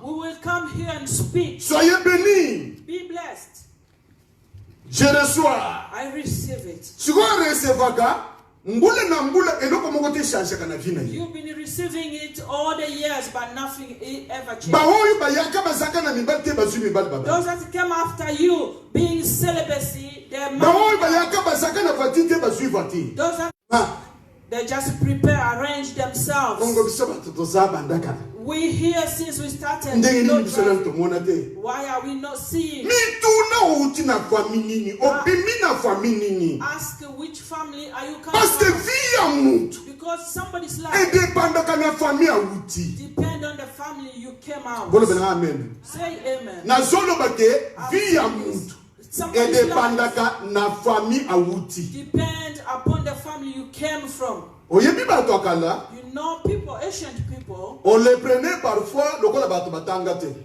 We will come here and speak. Soyez bénis. Be blessed. Je reçois. I receive it. You've been receiving it all the years, but nothing ever changed. Those that came after you, being celibacy, they're married. Those that they just prepare, arrange themselves. We here since we started. Why are we not seeing? Ask which family are you coming from? Because somebody's life depend on the family you came out. Say amen. Somebody's life depend upon the family you came from. You know, people, ancient people, on les prenait parfois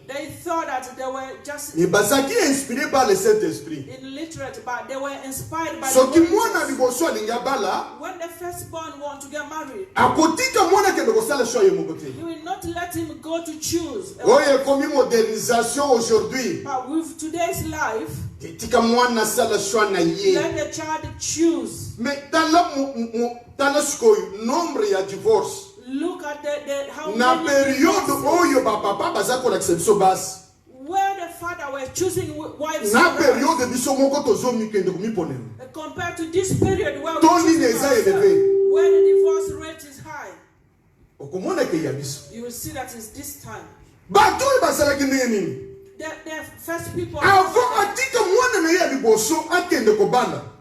they thought that they were just inspirés par le Saint-Esprit. Illiterate, but they were inspired by the Holy Spirit. When the firstborn want to get married, you will not let him go to choose. But with today's life, let the child choose. Nombre ya divorce. Look at how na many période oyo papa bazako acception bas. Where the father were choosing wives. Na période biso moko tozomi kende komiponela. Compared to this period where the divorce rate is high. Okomona ke ya biso. You will see that it's this time. Bato basalaki nini? The first people.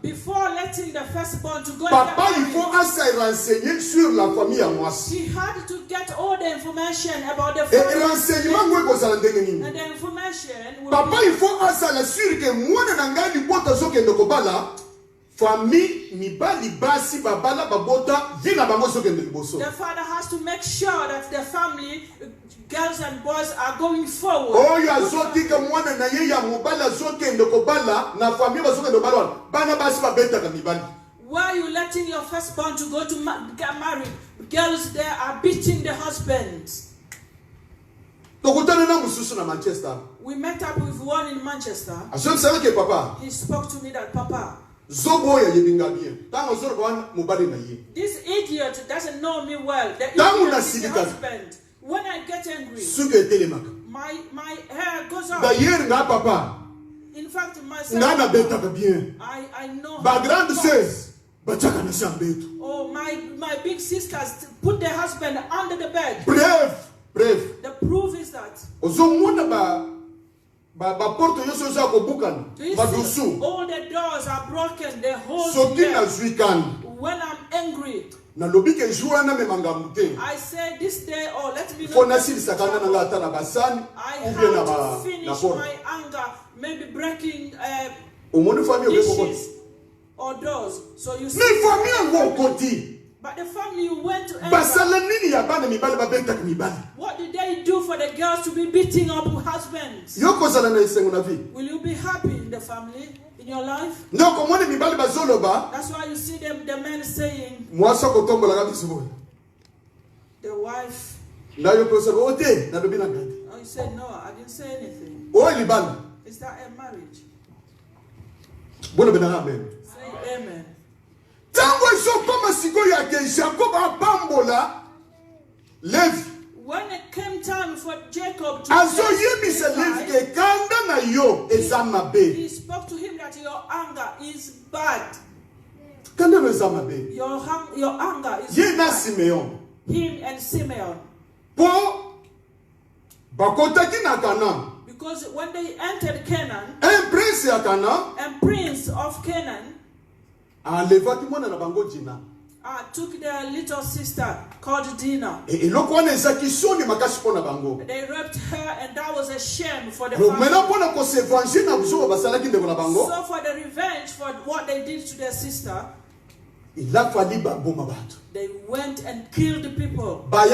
Before letting the firstborn to go, papa il faut assez renseigner sur la famille à moi. He had to get all the information about the family. Et renseignement moi kozala ndenge nini? And the information. Papa il faut assez sûr que moi na ngai bota zokende kobala. Famille mibali basi babala babota vina bango zokende liboso. The father has to make sure that the family, girls and boys, are going forward. Oh, you are so thick and one and a year mobile so can the kobala na family was the balon. Bana basi babeta kanibali. Why are you letting your firstborn to go to get married? Girls there are beating the husbands. We met up with one in Manchester. He spoke to me that Papa, this idiot doesn't know me well. The idiot is the husband. When I get angry, my hair goes up. In fact, my son, I know. Oh, my big sisters put their husband under the bed. Bref. The proof is that. All the doors are broken. The holes when I'm angry, I say this day, oh, let me know. I have to finish my anger, maybe breaking dishes or doors. So you see. But the family went to what did they do for the girls to be beating up husbands? Will you be happy in the family, in your life? That's why you see them, the men saying, the wife. Oh, you said, no, I didn't say anything. Is that a marriage? Say amen. When it came time for Jacob to he spoke to him that your anger is bad. Your anger is bad. Him and Simeon. Because when they entered Canaan, and prince of Canaan took their little sister called Dinah. They raped her, and that was a shame for the family. So for the revenge for what they did to their sister, they went and killed the people. How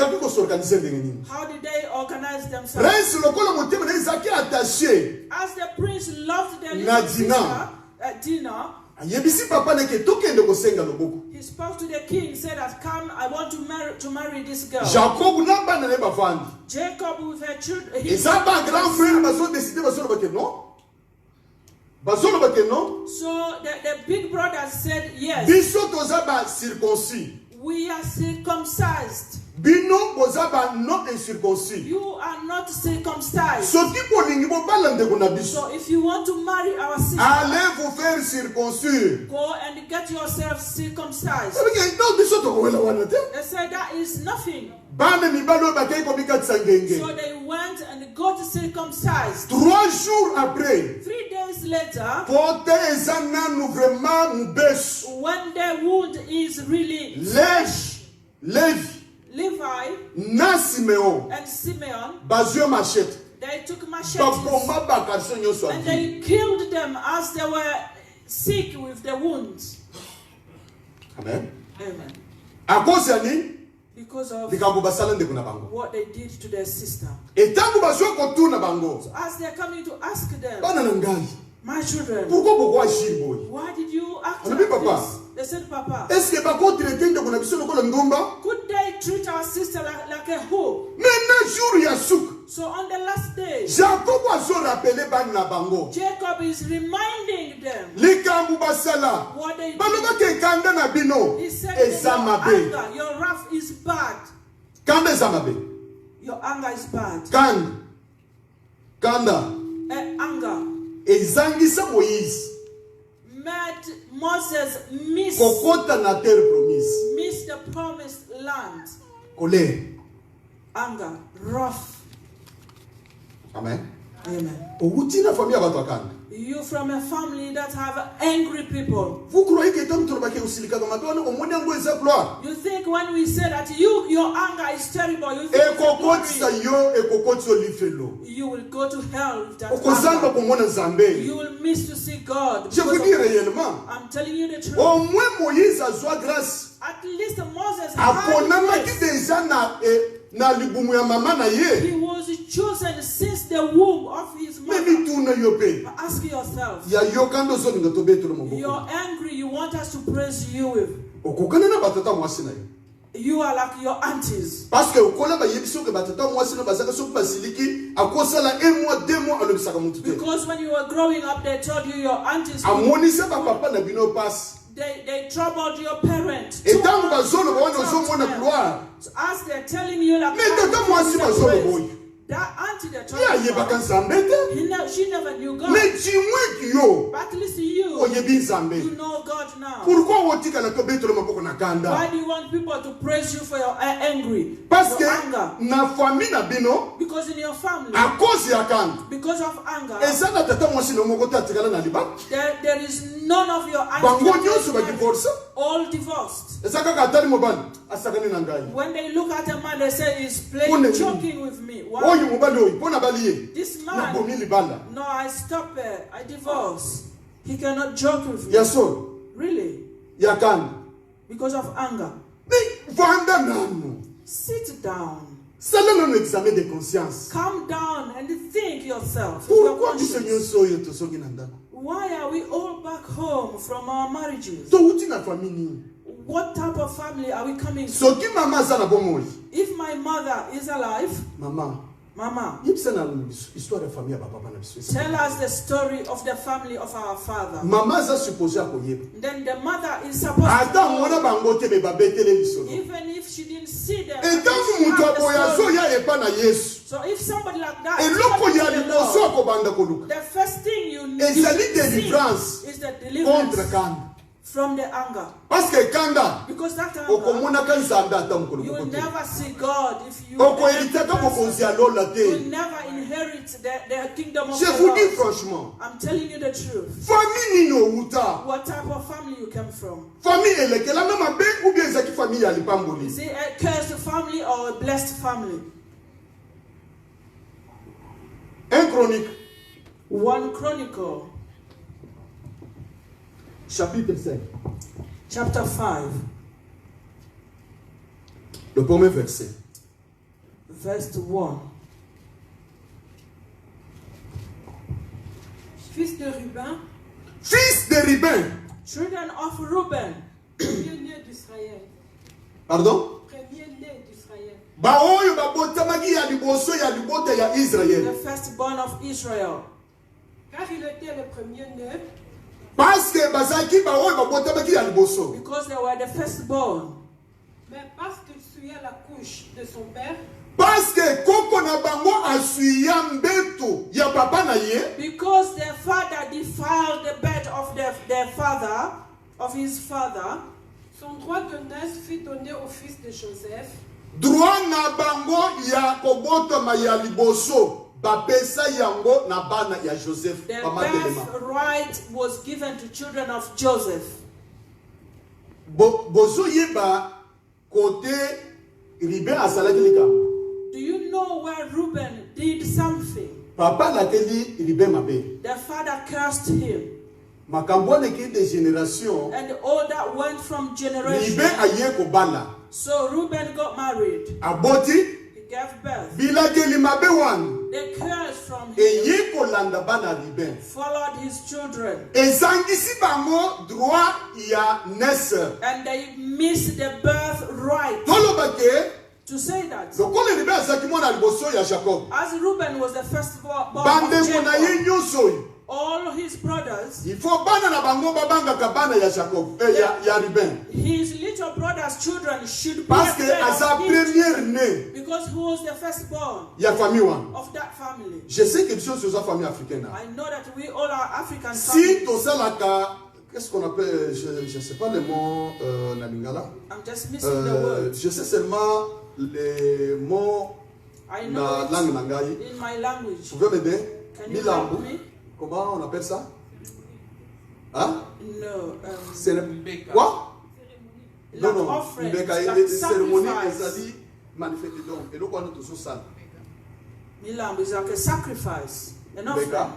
did they organize themselves? As the prince loved their little sister, Dinah, He spoke to the king, said that, come, I want to marry this girl. Jacob with her children. His grand frère so the big brother said yes. We are circumcised. Bino bozaba non incirconcis. You are not circumcised. So if you want to marry our sister, allez vous faire circoncis. Go and get yourself circumcised. They said that is nothing. So they went and got circumcised. 3 jours après, 3 days later, when the wound is really Levi na Simeon and Simeon, they took machetes and they killed them as they were sick with the wounds. Amen. Amen. Because of what they did to their sister. So as they're coming to ask them, my children, why did you act like this? They said, Papa, could they treat our sister like a hoe? So on the last day, Jacob is reminding them what they did. He said, your wrath is bad. Your anger is bad. Anger made Moses miss the promised land. Anger, wrath. Amen. Amen. You from a family that have angry people. You think when we say that your anger is terrible, you think you will go to hell with that anger. You will miss to see God. I'm telling you the truth. At least Moses had he was chosen since the womb of his mother. Ask yourself. You're angry, you want us to praise you with. You are like your aunties. Because when you were growing up, they told you your aunties they troubled your parents. So as they're telling you like that auntie that told you, she never knew God. But at least you know God now. Why do you want people to praise you for your angry? Your anger? Because in your family, because of anger, there is none of your aunties all divorced. When they look at a man, they say he's playing, joking with me. Why? This man, no, I stop it. I divorce. He cannot joke with me. Yes, sir. Really? Because of anger. Sit down. Calm down and think yourself. Why are we all back home from our marriages? What type of family are we coming from? If my mother is alive, Mama, tell us the story of the family of our father. Then the mother is supposed to know. Even if she didn't see them. So if somebody like that the first thing you need to see is the deliverance from the anger. Because that anger, you will never see God if you will never inherit the kingdom of the Lord. I'm telling you the truth. What type of family you come from? Is it a cursed family or a blessed family? 1 Chronicle. Chapitre 5. Chapter 5. Le premier verset. Verse 1. Fils de Rubin. Fils de Rubin. Children of Reuben. Premier-né d'Israël. Pardon? Premier-né d'Israël. Baoyo babotamaki ya liboso ya libota ya Israël. The firstborn of Israel. Car il était le premier-né. Parce que bazaki baoyo babotamaki ya liboso. Because they were the firstborn. Mais parce qu'il suyait la couche de son père. Parce que koko na bango asuya mbeto ya papa na ye. Because their father defiled the bed of their father, of his father. Son droit de naissance fut donné au fils de Joseph. Droit na bango ya kobotama ya liboso bapesa yango na bana ya Joseph. The birthright was given to children of Joseph. Bozo yeba kote Reuben asalaki likambo. Do you know where Reuben did something? Papa lakeli Reuben mabe. The father cursed him. Makambo neki de génération. And all that went from generation. Reuben aye kobala. So Reuben got married. Aboti. He gave birth. Bilakeli mabe wan. The curse from him Eye kolanda bana Reuben. followed his children. Ezangisi bango droit ya naissance. And they missed the birthright. Tolobake. To say that, Lokole Reuben azaki mwana liboso ya Jacob. as Reuben was the firstborn Bande of mona ye Jacob, nyoso. all his brothers, Il faut bana na bango babanga kabana ya Jacob. Ya Reuben. his little brothers' children should be Parce que afraid à sa of him, première né because he was the firstborn ya famille wan. of that family. Je sais quelque chose sur sa famille africaine. I know that we all are African Si families. tosalaka, qu'est-ce qu'on appelle, je sais pas le mot na lingala. I'm just missing the word. Je sais seulement les mots I na know langue it nangai. in my language. Vous pouvez m'aider? Can you help Milambu. me? Comment on appelle ça? Hein? No. C'est le quoi? Non, Like non. offering, Mbeka, like les cérémonies, sacrifice. ezali manifeste donc. Et donc on est tous ça. Milam is like a sacrifice, an Mbeka. offering.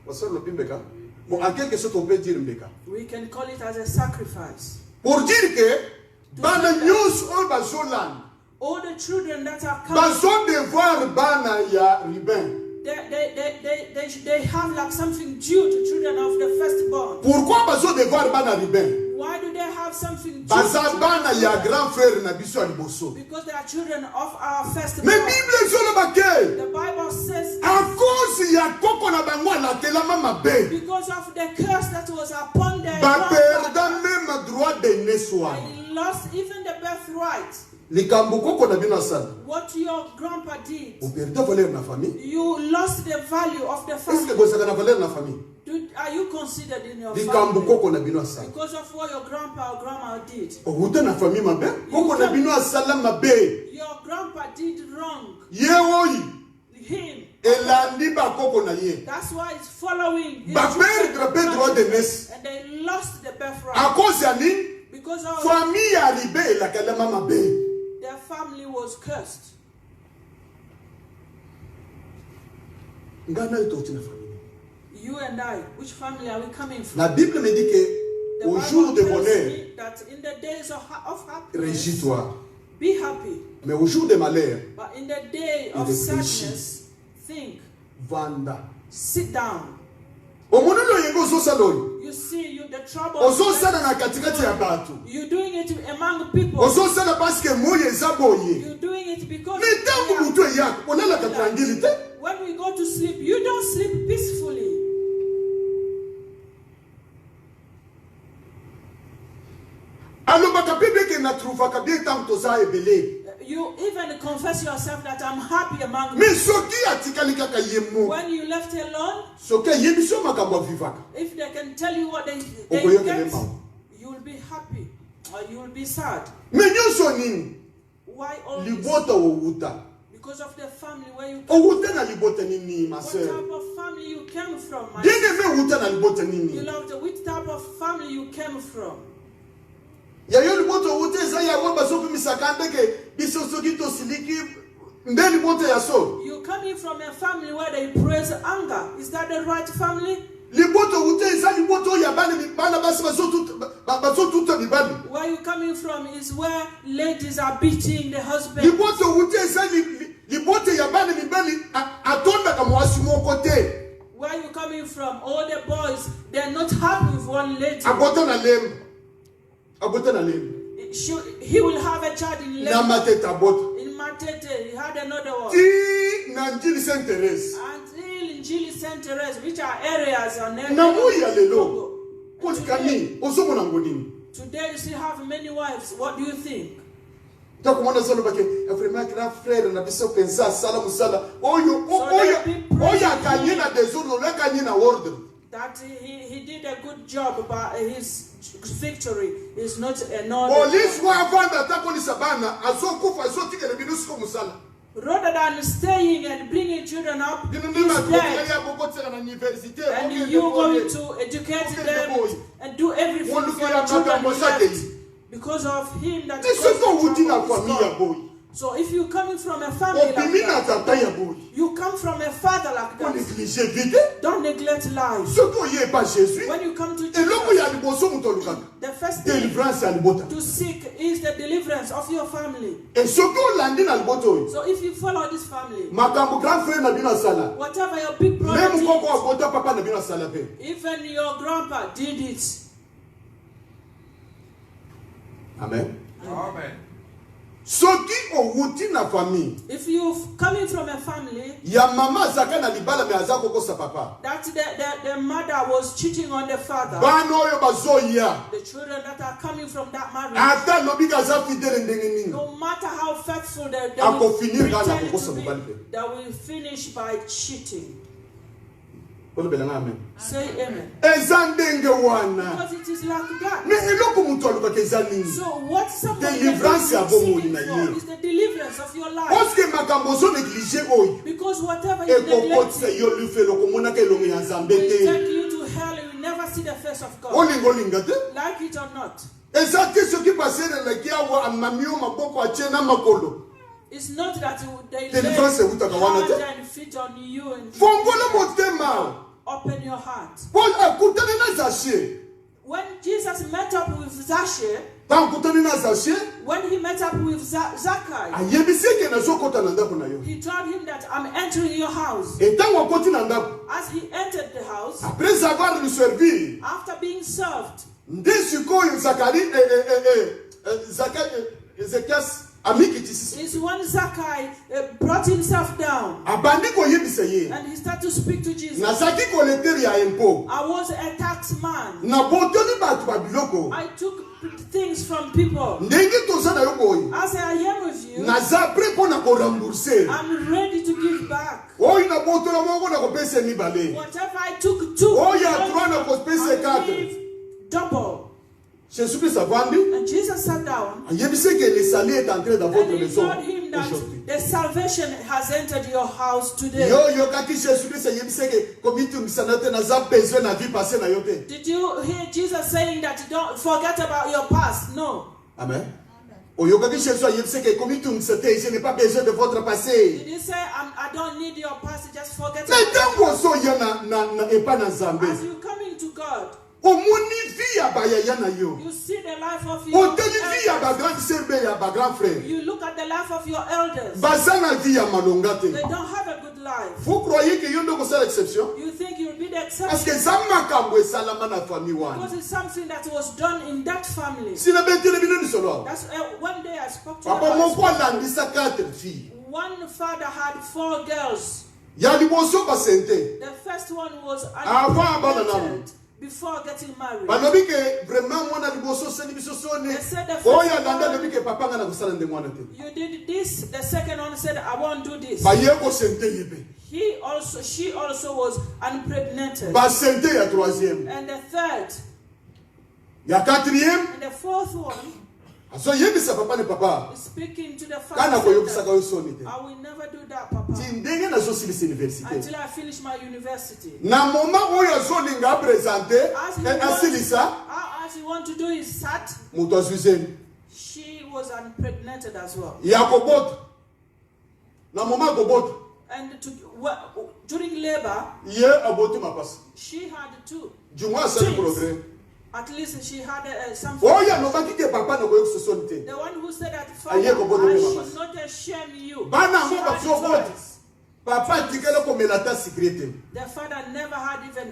What's up, le Mbeka? Bon, en quelque sorte, on peut dire Mbeka. We can call it as a sacrifice. Pour dire que, bana news on bazolan. All the children that are coming, Bazo devoir bana ya Reuben. they have like something due to children of the firstborn. Pourquoi bazo devoir bana Reuben? Why do they have something due Baza to bana ya children? grand frère na biso aliboso. Because they are children of our firstborn. Mais Bible zolo bake. The Bible says À cause ya koko na bango na telama mabe. because of the curse that was upon their Ba perda grandfather, même droit de naissance. they lost even the birthright. Likambo koko na bino sana. What your grandpa did, Vous perdez valeur na famille. you lost the value of the Est-ce que family. vous avez la valeur na famille? Are you considered in your Likambo family? koko na bino sana. Because of what your grandpa or grandma did. Outa na famille mabe. Koko na bino asala mabe. Your grandpa did wrong. Ye oyi. Him. Elandi ba koko na ye. That's why it's following. his Ba perdre pe droit de naissance. And they lost the birthright. À cause ya nini? Because of Famille ya Reuben la kalama mabe. their family was cursed. Ngana ito na famille. You and I, which family are we coming from? La Bible me dit que The au Bible jour de tells bonheur, me that in the days of happiness, réjouis-toi. be happy. Mais au jour de malheur, But in the day of réfléchis. sadness, think, vanda. sit down. Omono lo yengo zo saloi. You see, the trouble. Ozo sala na katikati ya batu. You're doing it among people. Ozo sala parce que moye zaboye. You're doing it because Mais tangu mutu yako, onala ka tranquillité. when we go to sleep, you don't sleep peacefully. Alors baka Bible ke na trouva ka bien tant toza ebele. You even confess yourself that I'm happy among Mais soki atikali kaka yemo. when you left alone. Soki yebiso makambo vivaka. If they can tell you what they Okoyo get, kelema. you will be happy or you will be sad. Mais nyonso nini? Why all this? Libota owuta. Because of the family where you came Owuta na libota nini, ma What sœur? type of family you came from, my Bien sister? aimé owuta na libota You nini? loved which type of family you came from. Ya yo libota owuta eza ya wamba soki misakande ke biso soki tosiliki nde libota ya so. You coming from a family where they praise anger. Is that the right family? Libota owuta eza libota ya bana basi bazo tuta mibali. Where you coming from is where ladies are beating the husband. Libota owuta eza libota ya bana mibali atonda kamwasi moko te. Where you coming from? All the boys, they're not happy with one lady. Abota na lemba. Abota na lemba. He will have a child in Na Matete abota. In Matete, he had another one. Ti na Njili Saint Therese. Until in Njili Saint Therese, which are areas on there. Na muya lelo. Today you still have many wives. What do you think? Takumona solo bake vraiment grand frère na biso pensa sala musala oyo akanyina desordre le kanyina order. That he did a good job, but his victory is not another. Police wa vanda takoni sabana azokufa azotika le binusko musala. Rather than staying and bringing children up, he's dead. And you going to educate them and do everything for your children left because of him that is. So if you're coming from a family like that, you come from a father like that, don't neglect life. When you come to Jesus, the first thing to seek is the deliverance of your family. So if you follow this family, whatever your big brother did, even your grandpa did it. Amen. Amen. Soki owuti na famille. If you coming from a family, ya mama zaka na libala me azako kosa papa. That the mother was cheating on the father. Bana oyo bazoya. The children that are coming from that marriage. Ata lobi kaza fidèle ndenge nini. No matter how faithful they will finish by cheating. Say amen. Because it is like that. So what somebody is seeking for is the deliverance of your life. Because whatever you neglect will take you to hell. You will never see the face of God. Like it or not. It's not that they lay hands and feet on you and open your heart. When Jesus met up with Zacchaeus, when he met up with Zacchaeus, he told him that I'm entering your house. As he entered the house, after being served, is when Zacchaeus brought himself down and he started to speak to Jesus. I was a tax man. I took things from people. As I am with you, I'm ready to give back. Whatever I took two, I give double. And Jesus sat down and he told him that the salvation has entered your house today. Did you hear Jesus saying that you don't forget about your past? No. Amen. Did he say, I don't need your past, just forget about it? As you coming to God, you see the life of your elders. You look at the life of your elders. They don't have a good life. You think you'll be the exception? Because it's something that was done in that family. That's one day I spoke to them. One father had 4 girls. The first one was unpregnant before getting married. They said the first one, you did this. The second one said, I won't do this. She also was unpregnant. And the third, and the fourth one, speaking to the father, I will never do that, Papa, until I finish my university. As he want to do his sat, she was unpregnant as well. And during labor, she had 2 twins. At least she had something. The one who said that, Father, I should not shame you. The father never had even.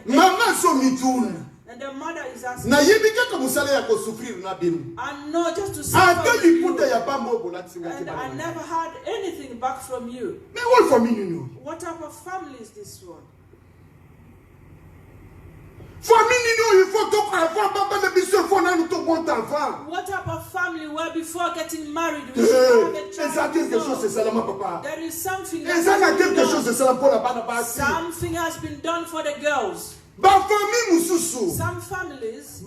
And the mother is asking, na yebika ka musala ya ko souffrir na binu. I know just to suffer with you. And I And never had anything back from you. What type of family is this one? What type of family where before getting married we should have a child? There is something something has been done for the girls. Some families,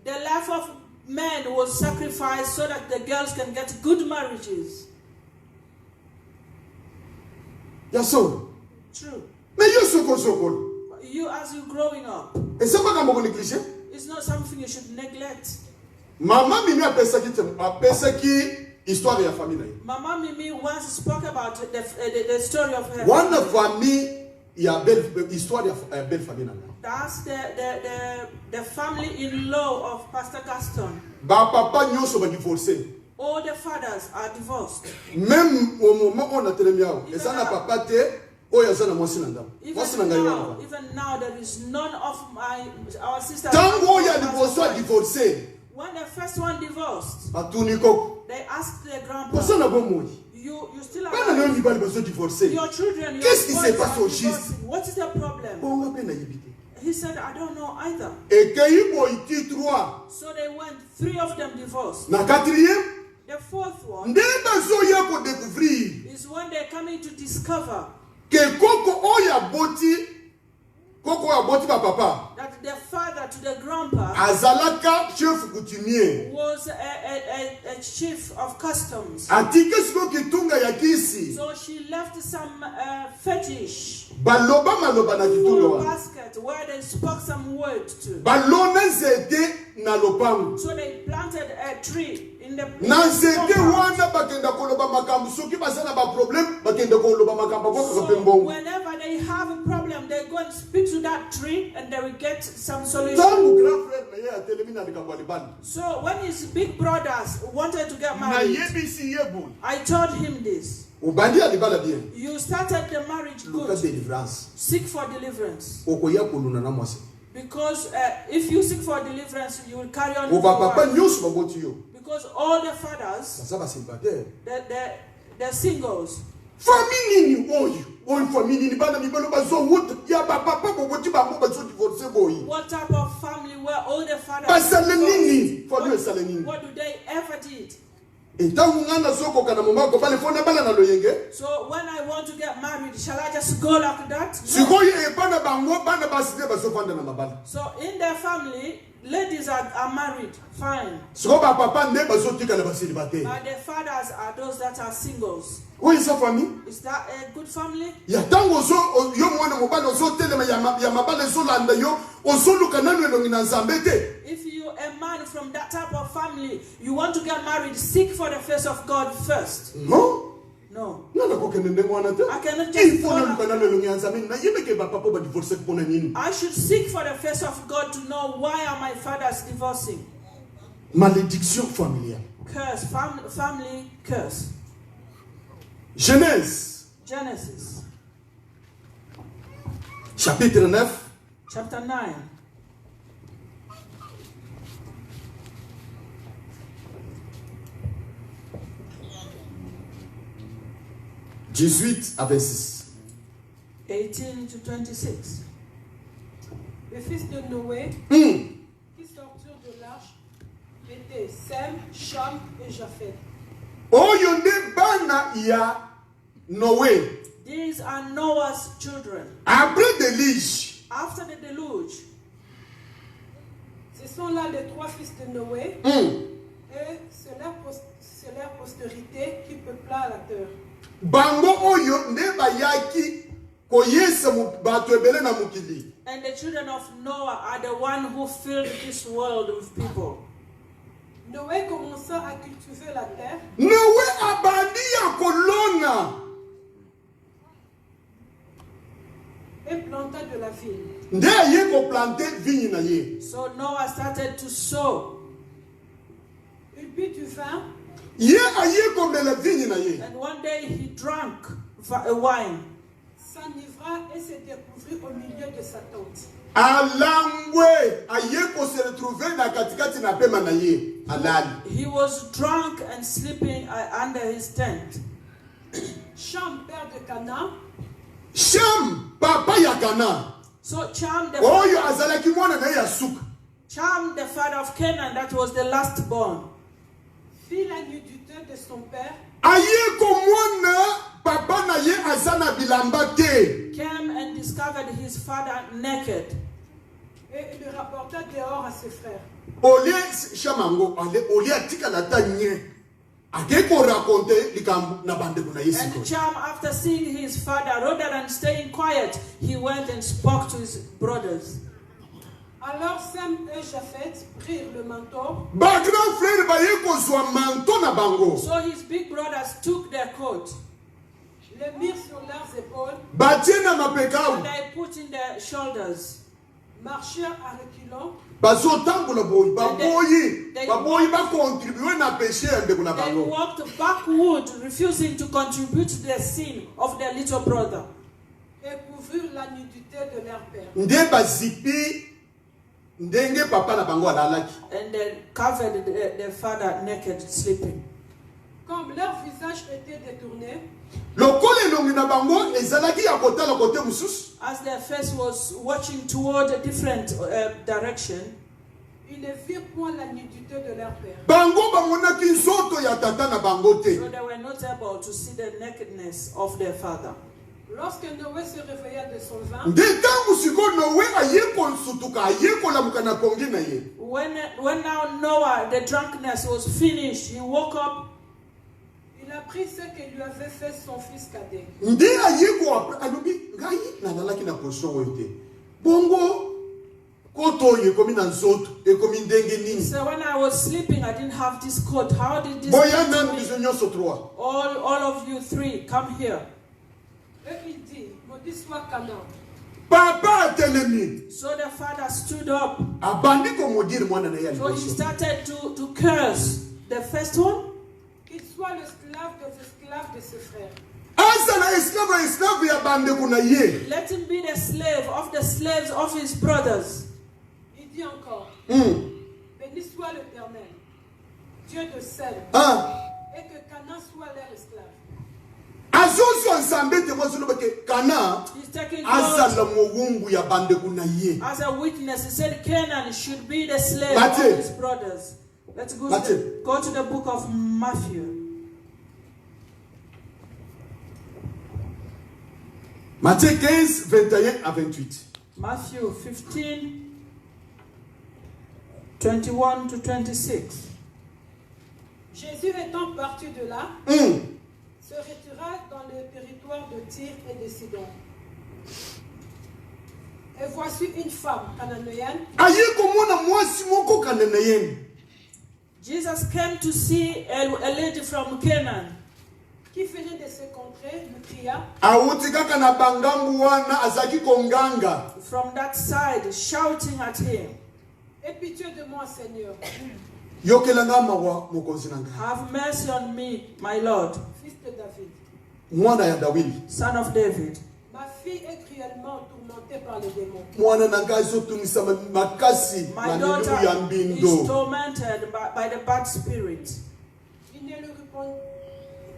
the life of men was sacrificed so that the girls can get good marriages. Yes, so. True. You you as you're growing up, it's not something you should neglect. Mama Mimi a pesaki histoire ya famille. Mama Mimi once spoke about the story of her. One famille ya belle histoire ya belle famille. That's the family-in-law of Pastor Gaston. Ba papa nyoso ba divorcé. All the fathers are divorced. Même au moment où on a télé ça n'a papa te even now there is none of our sisters. When the first one divorced, they asked their grandpa, you still have your children, what is the problem? He said, I don't know either. So they went, 3 of them divorced. The fourth one is when they're coming to discover that the father to the grandpa was a chief of customs. So she left some fetish basket where they spoke some word to. So they planted a tree in the so whenever they have a problem, they go and speak to that tree and they will get some solution. So when his big brothers wanted to get married, I told him this. You started the marriage good. Seek for deliverance. Because if you seek for deliverance, you will carry on. Because all the fathers, they're singles. What type of family where all the fathers what do they ever did? So when I want to get married, shall I just go like that? No. So in their family, ladies are married, fine. But the fathers are those that are singles. Is that a good family? If you're a man from that type of family, you want to get married, seek for the face of God first. No. No. I cannot just I should seek for the face of God to know why are my fathers divorcing. Malédiction familiale. Curse, family curse. Genesis. Chapitre 9. Chapter 9. à 26. 18 to 26. Les fils de Noé qui sortirent de l'arche étaient Sem, Cham et Japheth. Noé. These are Noah's children. Après déluge. After the deluge. Ce sont là les 3 fils de Noé. Et c'est leur postérité qui peupla la terre. Bango oyo ne bayaki koyesa bato ebele na mukili. And the children of Noah are the one who filled this world with people. Noé commença à cultiver la terre. Noé abandi ya kolona. Et planta de la vigne. Nde ye ko planter vigne na ye. So Noah started to sow. Il but du vin. Ye aye ko mela vigne na ye. And one day he drank wine. s'enivra et se découvrit au milieu de sa tente. He was drunk and sleeping under his tent. Cham, père de Canaan. Cham, papa ya Canaan. So Cham, the father of Canaan, that was the last born. Fit la nudité de son père. Came and discovered his father naked. Et il le rapporta dehors à ses frères. And Cham, after seeing his father, rather than staying quiet, he went and spoke to his brothers. Alors Sem et Japhet prirent le manteau. So his big brothers took their coat. Les mirent sur leurs épaules. And they put in their shoulders. Marchèrent à reculons. They walked backward, refusing to contribute to the sin of their little brother. Et couvrirent la nudité de leur père. And they covered their father naked, sleeping. Comme leur visage était détourné, as their face was watching toward a different direction, ils ne virent point la nudité de leur père. So they were not able to see the nakedness of their father. Lorsque Noé se réveilla de son vin, when now Noah, the drunkenness was finished, he woke up. Il apprit ce que lui avait fait son fils cadet. So when I was sleeping, I didn't have this coat. How did this happen to me? All of you three, come here. Et il dit, maudit soit Canaan. So the father stood up. So he started to curse the first one. Qu'il soit l'esclave des esclaves de ses frères. Let him be the slave of the slaves of his brothers. Il dit encore, béni soit l'Éternel, Dieu de Sem, et que Canaan soit leur esclave. He's taking God as a witness. He said Canaan should be the slave of his brothers. Let's go to the book of Matthew. Matthieu 15, 21 à 28. Matthew 15, 21 to 26. Jésus étant parti de là, se retira dans le territoire de Tyr et de Sidon. Et voici une femme cananéenne. Jesus came to see a lady from Canaan. Qui venait de se contrées, lui cria. From that side, shouting at him. Aie pitié de moi, Seigneur. Have mercy on me, my Lord. Fils de David. Son of David. Ma fille est cruellement tourmentée par les démons. My daughter is tormented by the bad spirit.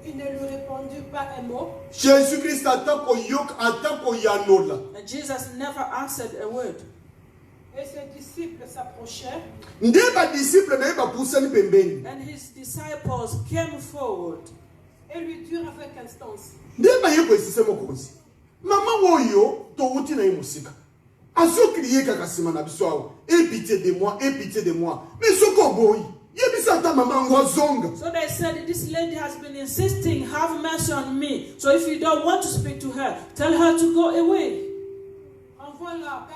Il ne lui répondit pas un mot. And Jesus never answered a word. Et ses disciples s'approchèrent. And his disciples came forward. Et lui dirent avec instance. Aie pitié de moi, aie pitié de moi. Mais so they said, this lady has been insisting, have mercy on me. So if you don't want to speak to her, tell her to go away. Envoie-la,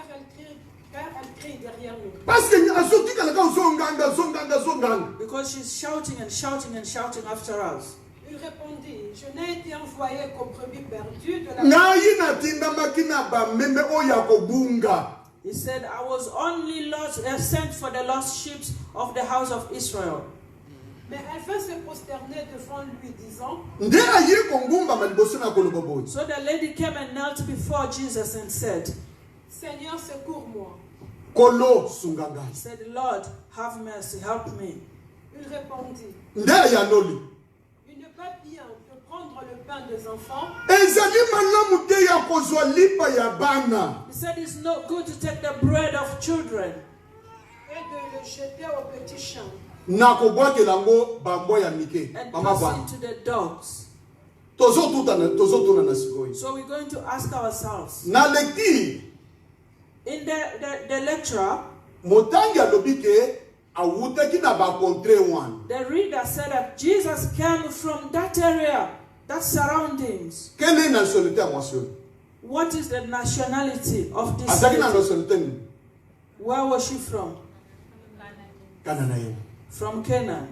car elle crie derrière nous. Because she's shouting and shouting and shouting after us. Il répondit, je n'ai été envoyé qu'aux brebis perdues de la... He said, I was only sent for the lost sheep of the house of Israel. Mais elle vint se prosterner devant lui, disant, so the lady came and knelt before Jesus and said, Seigneur, secours-moi. Said, Lord, have mercy, help me. Il répondit, il n'est pas bien de prendre le pain des enfants. He said it's not good to take the bread of children Et de le jeter aux petits chiens. and toss it to the dogs. So we're going to ask ourselves. In the lecture, the reader said that Jesus came from that area, that surroundings. What is the nationality of this lady? Where was she from? From Canaan.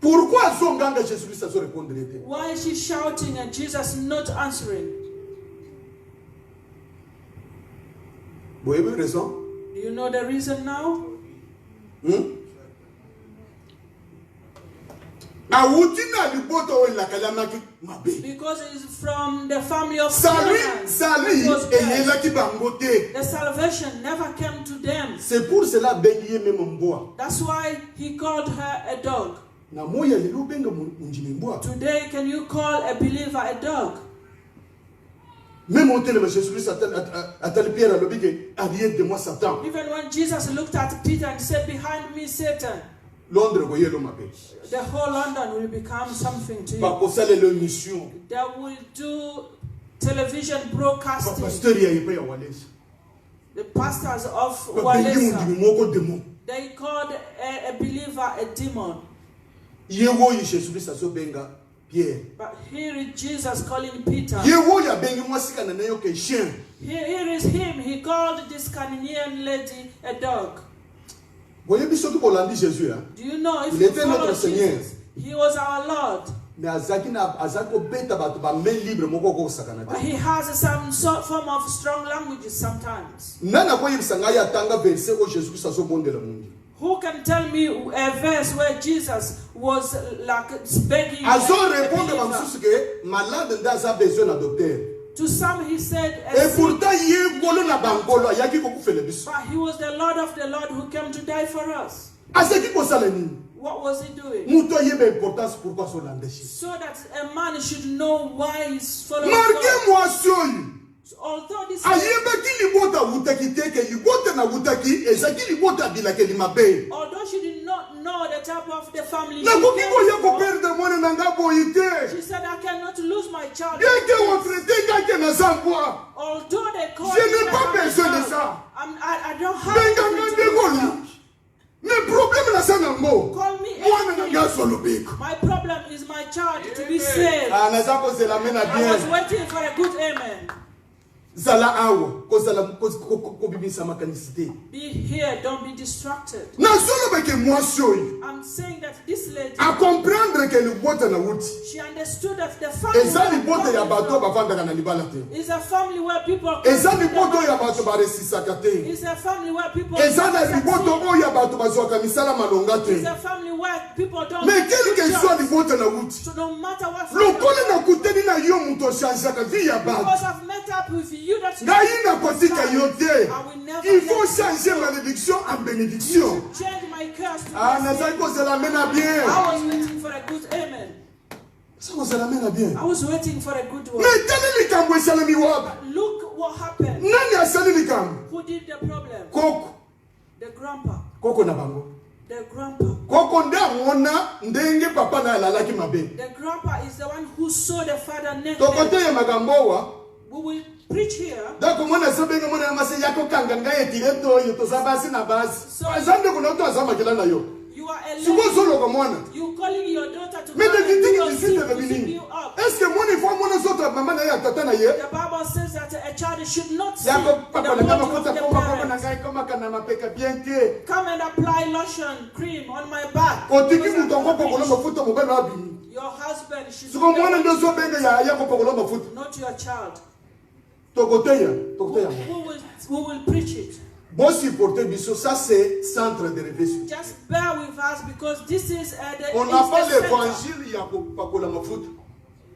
Why is she shouting and Jesus not answering? Do you know the reason now? Because it is from the family of Canaan. The salvation never came to them. That's why he called her a dog. Today, can you call a believer a dog? Même au téléphone, Jésus-Christ a-t-il Pierre à l'obéi arrière-de-moi Satan. Even when Jesus looked at Peter and said, "Behind me, Satan." Londres, voyez l'homme appelé. The whole London will become something to you. Pas pour ça les missions. They will do television broadcasting. Pasteur, il y a pas Walesa. The pastors of Walesa, they called a believer a demon. Yewo Jésus-Christ a benga Pierre. But here is Jesus calling Peter. Yewo ya bengi mwasika na nayo ke chien. Here is him. He called this Canaanian lady a dog. Voyez bien surtout pour l'andi Jésus hein. Do you know if il you était notre Seigneur. Jesus, he was our Lord. Mais azako beta bato ba main libre moko ko sakana. But he has some form of strong languages sometimes. Nana ko yibisanga ya tanga verset o Jésus Christ azobondela mundi. Who can tell me a verse where Jesus was like begging? Azo répondre bamsusu ke malade ndaza besoin na docteur. To some he said, et pourtant ye bolo na bangolo yaki ko kufele biso. But he was the Lord of the Lord who came to die for us. Aseki ko sala nini? What was he doing? Muto yebe importance pourquoi so landeshi. So that a man should know why he's following Marquez moi soyu. Although this although she did not know the type of the family she said, I cannot lose my child. Although they call me, I don't have call me anything. My problem is my child to be saved. I was waiting for a good amen. Be here, don't be distracted. I'm saying that this lady, she understood that the family is a family where people is a family where people is a family where people don't so no matter what because I've met up with you, that's il faut changer malédiction en bénédiction. change my curse to I was waiting for a good amen. I was waiting for a good word. Look what happened. Who did the problem? The grandpa. The grandpa. The grandpa is the one who saw the father naked. We will preach here. So, you are a lady. You calling your daughter to come and pick you up. The Bible says that a child should not see the body of the parents. Come and apply lotion, cream on my back. Your husband should not your child. Who will preach it? Bon supporter biso, ça c'est centre de réveil. Just bear with us because this is on n'a pas l'évangile, il y a pas la mafout.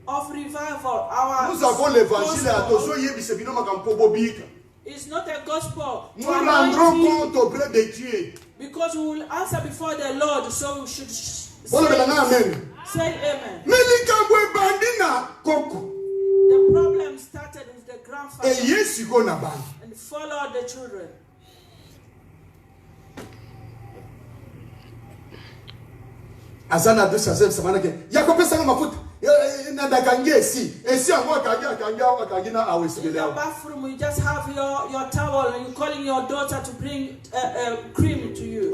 Of revival. Our nous avons l'évangile à tozo yebise bino makampo bobika. It's not a gospel. Nous rendrons compte auprès de Dieu. Because we will answer before the Lord, so we should say amen. The problem started with the grandfather and followed the children. Azana de Shazem Samanake. Yakopesa mafuta. In the bathroom, you just have your towel and you're calling your daughter to bring cream to you.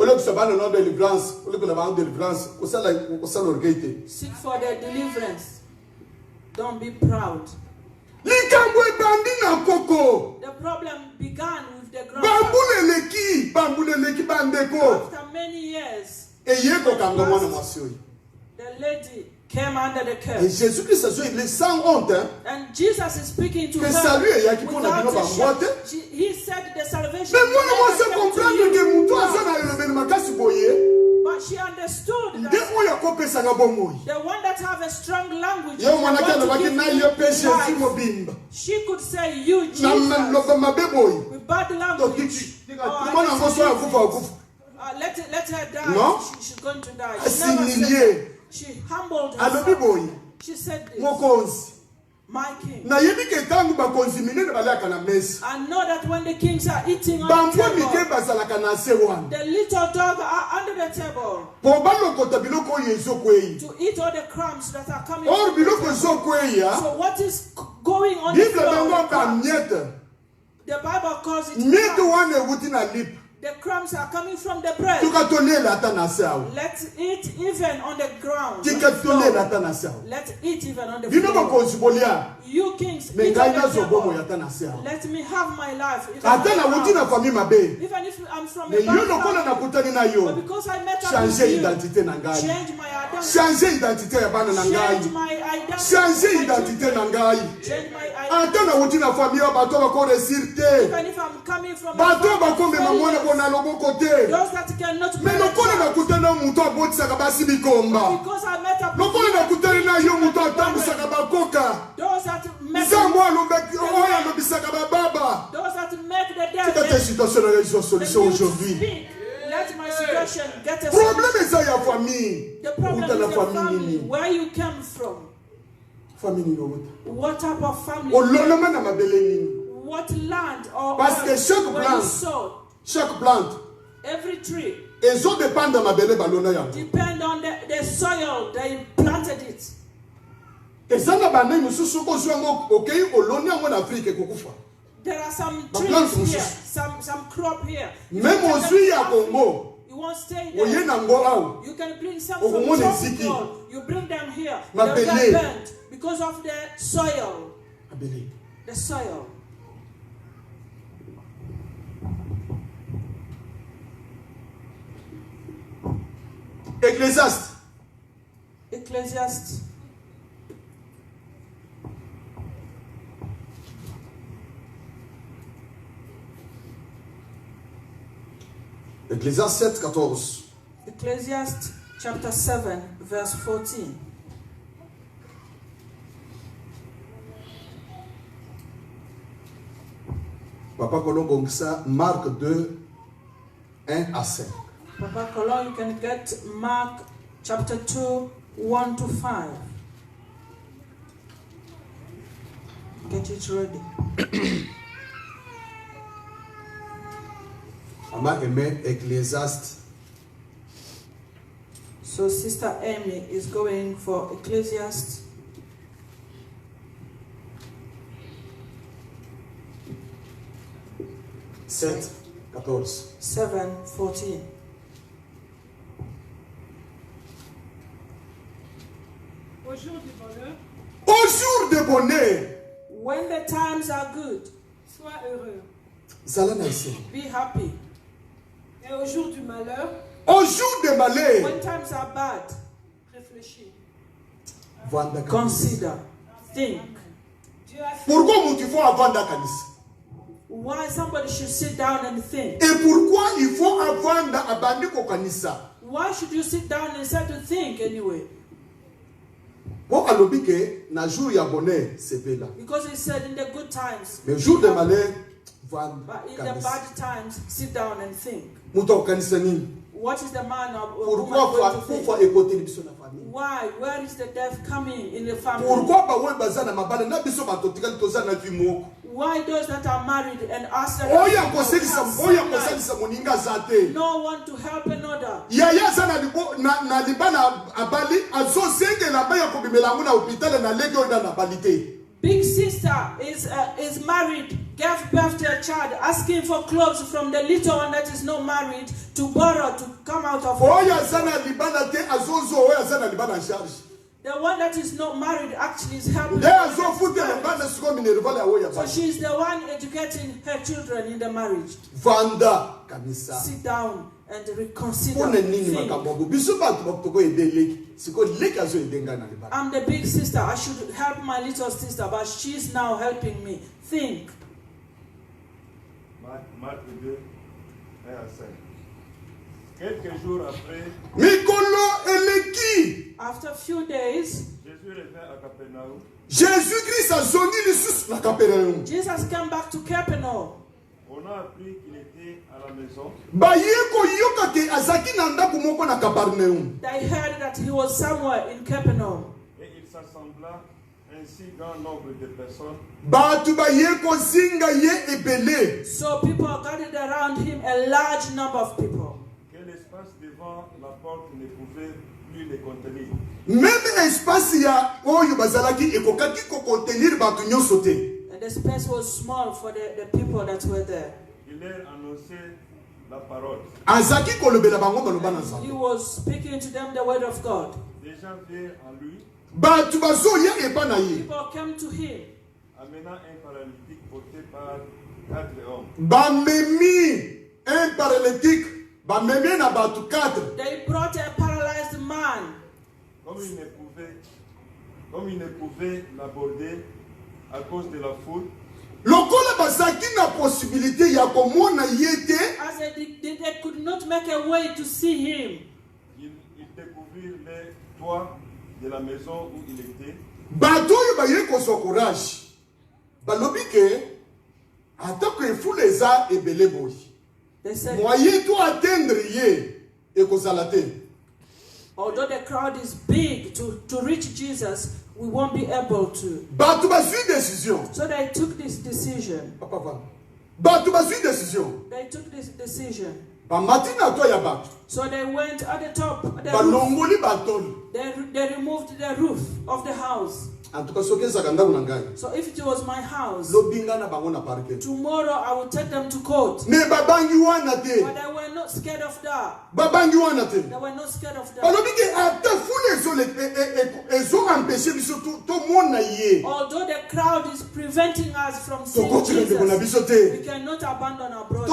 Seek for the deliverance. Don't be proud. The problem began with the grandfather. After many years, the lady came under the curse. Et Jésus-Christ il est sans honte. And Jesus is speaking to her. He said the salvation. But she understood that the one that have a strong language, she could say, you Jesus, with bad language. Let her die. No? She's going to die. She humbled herself. She said this. My king. I know that when the kings are eating on the table, the little dogs are under the table to eat all the crumbs that are coming from the table. So what is going on the floor? The Bible calls it crumbs. The crumbs are coming from the bread. Let's eat even on the ground. Let's eat even on the floor. You kings, eat on the table. Let me have my life. Even if I'm from a bad family, but because I met up with you, change my identity. Change my identity. Change my identity. Even if I'm coming from a family, those that cannot make it, because I met up with those that make the dead speak. Let my situation get a solution. The problem is your family, where you came from. What type of family? What land or earth were you sowed? Chaque plante, every tree, depend on the soil they planted it. There are some trees here, some crop here. You won't stay there. You can bring some from tropical. You bring them here. They'll get burnt because of the soil. The soil. Ecclésiaste. Ecclésiaste 7:14. Ecclesiastes chapter 7 verse 14. Papa Colombo, ça Marc 2 1 à 5. Papa Colombo, you can get Mark chapter 2 1 to 5. Get it ready. Ecclésiaste. So Sister Amy is going for Ecclesiastes. Sept, 14. 7:14. Au jour du bonheur. Au jour de bonheur. When the times are good. Sois heureux. Be happy. Et au jour du malheur. Au jour de malheur. When times are bad. Réfléchis. Consider. Think. Pourquoi tu faut avoir la canisse? Why somebody should sit down and think? Et pourquoi il faut avoir abandi kokanisa? Why should you sit down and start to think anyway? Bon alobi ke na jour ya bonheur c'est là. Because he said in the good times. Mais jour de malheur, but in the bad times, sit down and think. Muto kanisa nini? What is the man of pourquoi écouter biso na famille? Why? Where is the death coming in the family? Pourquoi ba we bazana mabala na biso batotikali tozana na vimo? Why those that are married and us that no one to help another? Yaya sana na libana abali azosenge na baya ko bimela na hospital na lego na balite. Big sister is married, gave birth to a child, asking for clothes from the little one that is not married to borrow to come out of. The one that is not married actually is helping. So she is the one educating her children in the marriage. Sit down and reconsider. I'm the big sister. I should help my little sister, but she's now helping me. Think. Marc 2, 1 à 5. Quelques jours après, after a few days, Jésus revint à Capernaum. Jésus-Christ a zongi lisusu na Capernaum. Jesus came back to Capernaum. On a appris qu'il était à la maison. They heard that he was somewhere in Capernaum. Et il s'assembla un si grand nombre de personnes. So people gathered around him, a large number of people. Que l'espace devant la porte ne pouvait plus les contenir. Même espace ya oyo bazalaki ekokaki ko contenir batu nyonso te. And the space was small for the people that were there. Il leur annonçait la parole. He was speaking to them the word of God. Des gens virent en lui. People came to him. Amenant un paralytique porté par 4 hommes. They brought a paralyzed man. Comme il ne pouvait l'aborder à cause de la foule, As they could not make a way to see him. ils découvrirent les toits de la maison où il était. They said, although the crowd is big to reach Jesus, we won't be able to. So they took this decision. They took this decision. So they went at the top. They removed the roof of the house. So if it was my house, tomorrow I will take them to court. But they were not scared of that. They were not scared of that. Although the crowd is preventing us from seeing Jesus, we cannot abandon our brother.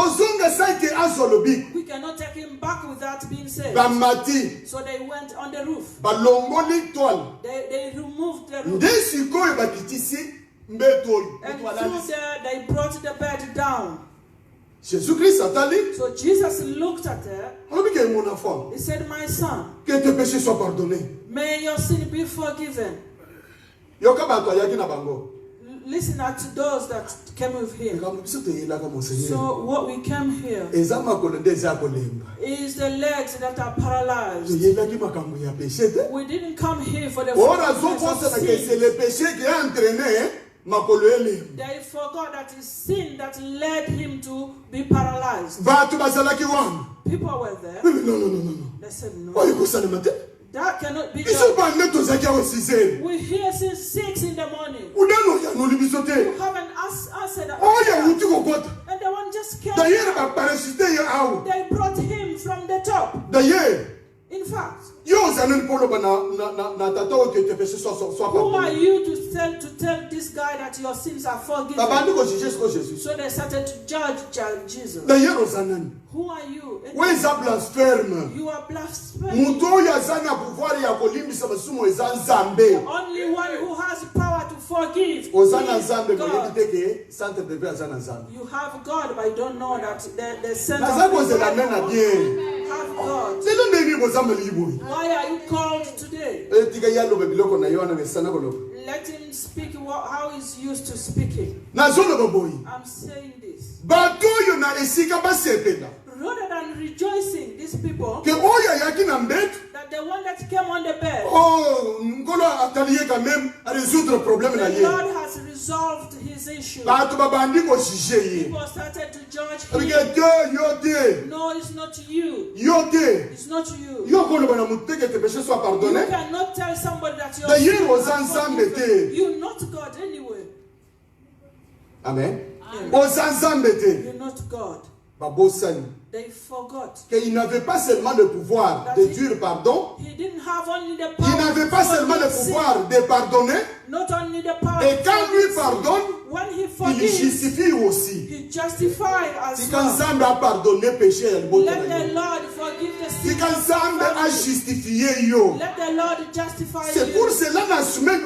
We cannot take him back without being saved. So they went on the roof. They removed the roof. And through there, they brought the bed down. So Jesus looked at her. He said, my son, may your sin be forgiven. Listen to those that came with him. So what we came here is the legs that are paralyzed. We didn't come here for the forgiveness of sin. They forgot that it's sin that led him to be paralyzed. People were there. They said no. That cannot be done. We hear since 6 in the morning. You haven't answered that. And the one just came. They brought him from the top. In fact, who are you to tell this guy that your sins are forgiven? So they started to judge Jesus. Who are you? You are blaspheming. The only one who has power to forgive you have God, but you don't know that the center have God. Why are you called today? Let him speak how he's used to speaking. I'm saying this. Rather than rejoicing, these people, that the one that came on the bed, the Lord has resolved his issue. People started to judge him. No, it's not you. It's not you. You cannot tell somebody that you're not God anyway. Amen. You're not God. They forgot qu'il n'avait pas seulement le pouvoir de dire pardon, il n'avait pas seulement le pouvoir de pardonner, et quand lui pardonne, il justifie aussi. Si quand Zambé a pardonné péché, si quand Zambé a justifié, c'est pour cela que la semaine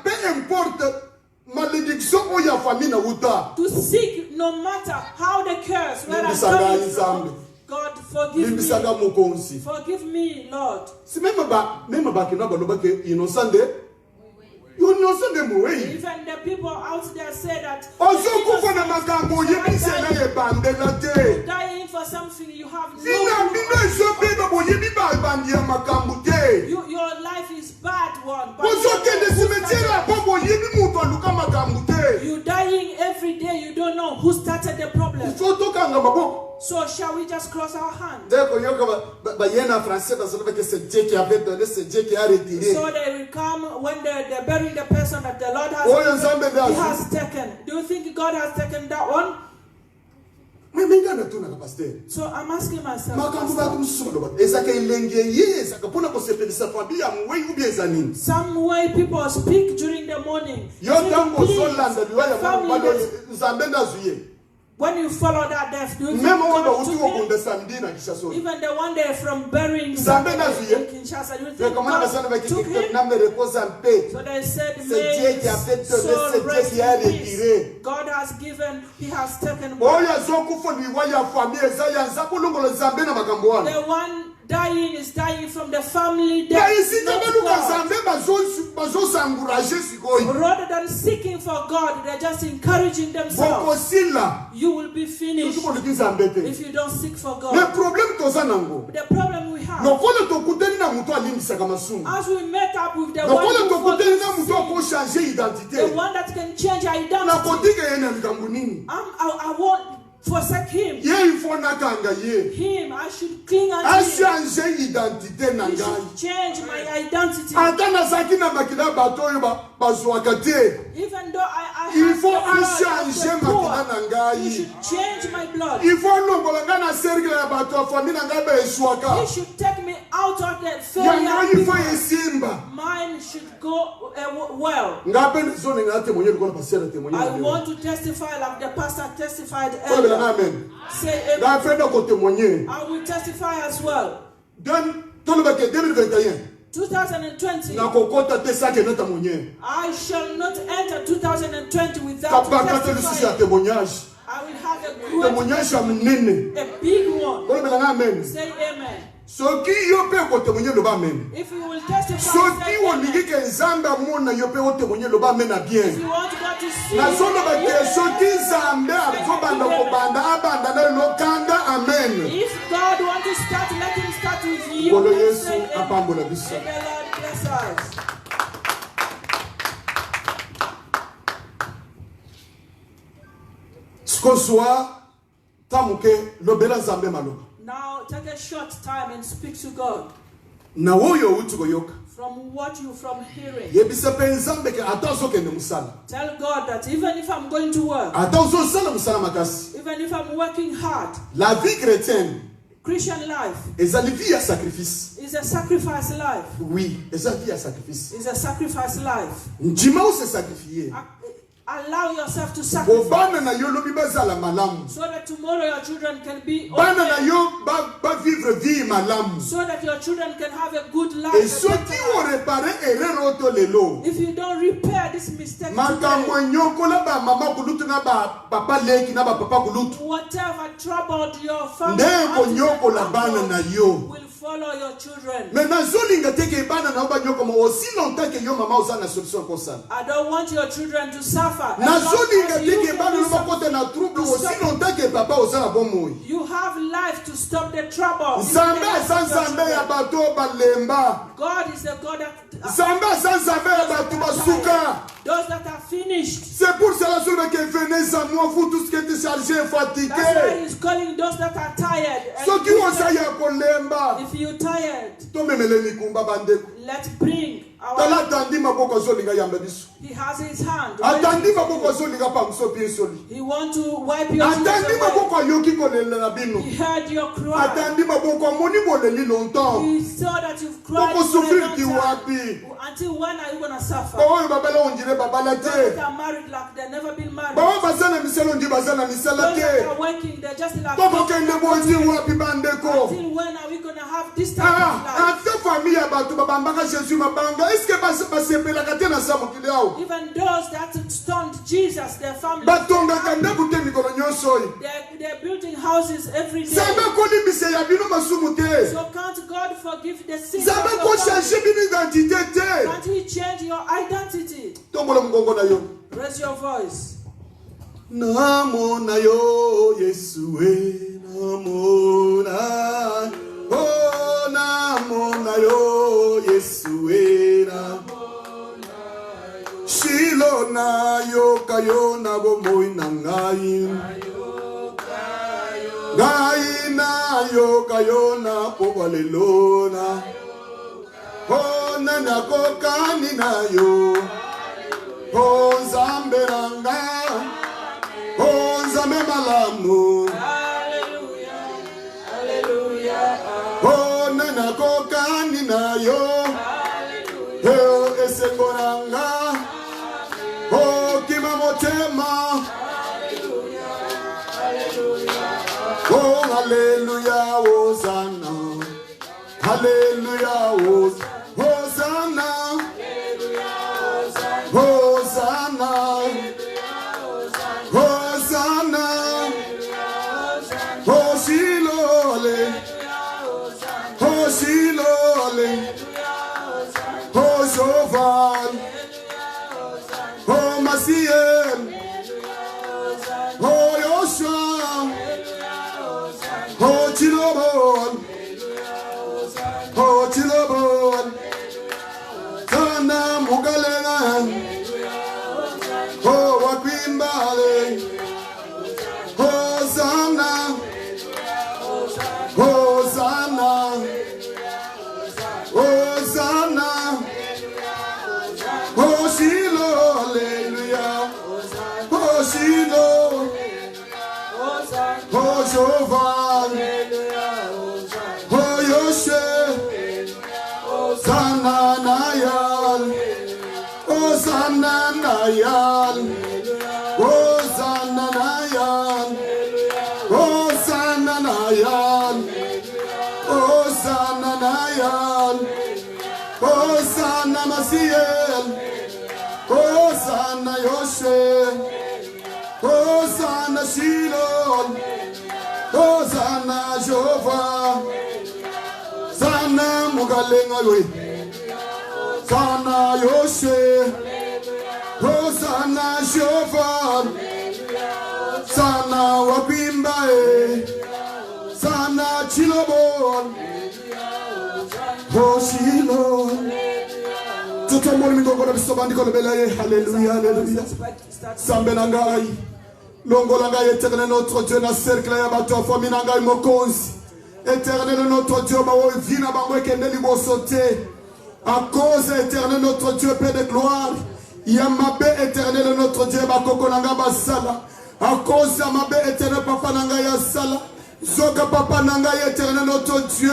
peu importe malédiction ou ya famille na uta. To seek no matter how the curse where I'm coming from. God forgive me. Forgive me, Lord. Si même kina baloba ke innocent de. Even the people out there say that dying for something you have no your life is bad one. You dying every day, you don't know who started the problem. So shall we just cross our hands? So they will come when they're burying the person that the Lord has taken. Do you think God has taken that one? So I'm asking myself, some way people speak during the morning. When you follow that death, do you think God took him? Even the one day from burying Zambé in Kinshasa, do you think God took him? So they said, may his soul rest in peace. God has given, he has taken. The one dying is dying from the family death. Rather than seeking for God, they're just encouraging themselves. You will be finished if you don't seek for God. The problem we have, as we met up with the one that can change our identity, I won't forsake him. Him, I should cling on him. He should change my identity. Even though I have the blood, he should change my blood. He should take me out of the failure. Mine should go well. I want to testify like the pastor testified earlier. Amen. Say amen. I will testify as well. 2020, I shall not enter 2020 without testifying. I will have a great, a big one. Say amen. If you will testify, say amen. If you want God to see if God wants to start, let him start with you. May the Lord bless us. Now take a short time and speak to God. From what you from hearing. Tell God that even if I'm going to work, even if I'm working hard, la vie chrétienne, Christian life is a sacrifice. Is a sacrifice life. Oui, is a sacrifice. Is a sacrifice life. Allow yourself to sacrifice so that tomorrow your children can be okay. vivre vie malamu. So that your children can have a good life. Et ceux qui ont réparé erreur auto lelo. If you don't repair this mistake today, makambo nyonkola ba mama kulutu na ba papa leki na ba papa kulutu. Whatever troubled your family, ndeko nyokola bana na yo will follow your children. Mais nazolinga teke bana na ba nyoko mo aussi longtemps que yo mama oza na solution pour ça. I don't want your children to suffer. Nazolinga teke bana na ba kote na trouble aussi longtemps que papa oza na bon moyi. You have life to stop the trouble. Nzambe sanzambe ya bato balemba. God is a God that Nzambe sanzambe ya bato basuka. Those that are finished. C'est pour cela que venez à moi vous tous qui êtes chargés et fatigués. That's why he's calling those that are tired. Ceux qui ont ça ya kolemba. If you're tired, let's bring our. He has his hand. He wants to wipe your tears away. He heard your cry. He saw that you've cried for a long time. Until when are you going to suffer? Those that are married like they've never been married. Those that are working, they're just like. Until when are we going to have this type of life? Even those that stoned Jesus, their family, they're building houses every day. So can't God forgive the sins of your family? Can't he change your identity? Raise your voice. Namona yo Yesue, namona, oh namona yo Yesue, namona yo. Shilo na yo kayo na bomoy na ngayin, ngayin na yo kayo na powalelona, oh nana ko kanina yo, oh zambe nanga. Oh, Nzambe malamu. Hallelujah, hallelujah. Oh, nana kokani na yo. Hallelujah. Oh, esengoranga. Oh, kimamotema. Hallelujah, hallelujah. Oh, hallelujah, Hosanna. Hallelujah, Hosanna. Hosanna. Hosanna. Hosanna, Hosilole, Hosilole, Hosovan, Homasiel, Hoyoshua, Hochilobon, Hochilobon, Tana Mugalena, Howaquimbale. Hosanna, Hosanna, Hosanna, Hoshilo, Hallelujah, Hoshilo, Hoshovan, Hoyoshe, Hosanna Nayal, Hosanna Nayal, Hosanna Nayal. Hosanna Nayan, Hosanna Nayan, Hosanna Masiel, Hosanna Yoshe, Hosanna Shilon, Hosanna Jehovah, Sana Mugalengawe, Sana Yoshe, Hosanna Jehovah. Sana wapimbae, sana chilobon, hoshilon. Tutomoni mingogo na bisobandi kono belaye, hallelujah, hallelujah. Sambe nangai, longo nangai éternel notre Dieu na cercle ya bato fami nangai mokonzi. Éternel notre Dieu bawo vina bango kende libosote. À cause éternel notre Dieu Père de gloire, yamabe éternel notre Dieu bakoko nanga basala. À cause de ma belle éternelle papa nangaya sala, zoka papa nangaya éternel notre Dieu,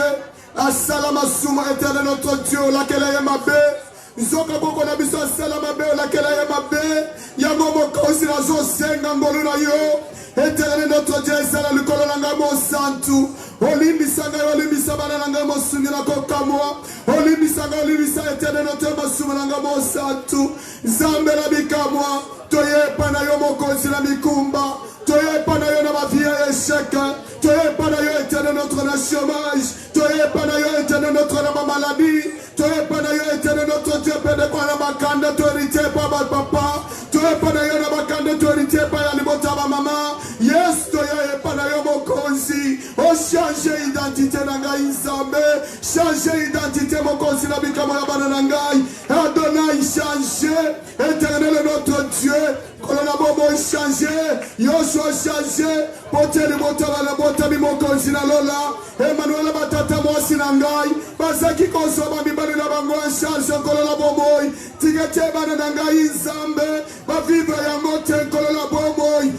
asala masuma éternel notre Dieu, laquelle est ma belle, zoka boko na biso asala ma belle, laquelle est ma belle, yamomo kausi na zo senga ngolu na yo, éternel notre Dieu, sala lukolo nanga mo santu, Olimbisa ngai olimbisa bana na ngai mosungira kokamwa. Olimbisa ngai olimbisa etene note masumira ngai mosantu. Nzambe na bikamwa. Toye pana yo mokonzi na mikumba. Toye pana yo na mafia ya échec. Toye pana yo etene notre na chômage. Toye pana yo etene notre na maladie. Toye pana yo etene notre Dieu pede kwa na makanda torité pa papa. Toye pana yo na makanda torité pa ya libota ba mama. Yes toye pana yo mokonzi. O changer identité na ngai Nzambe. Changer identité mokonzi na bikamo ya bana na ngai. Adonai changer. Éternel notre Dieu. Kolona bobo changer. Yoshua changer. Poteli botala la bota mi mokonzi na lola. Emmanuel batata mwasi na ngai. Bazaki konsoba mibali na bango en charge kolona boboy. Tigete bana na ngai Nzambe. Ba vivre yango te kolona boboy.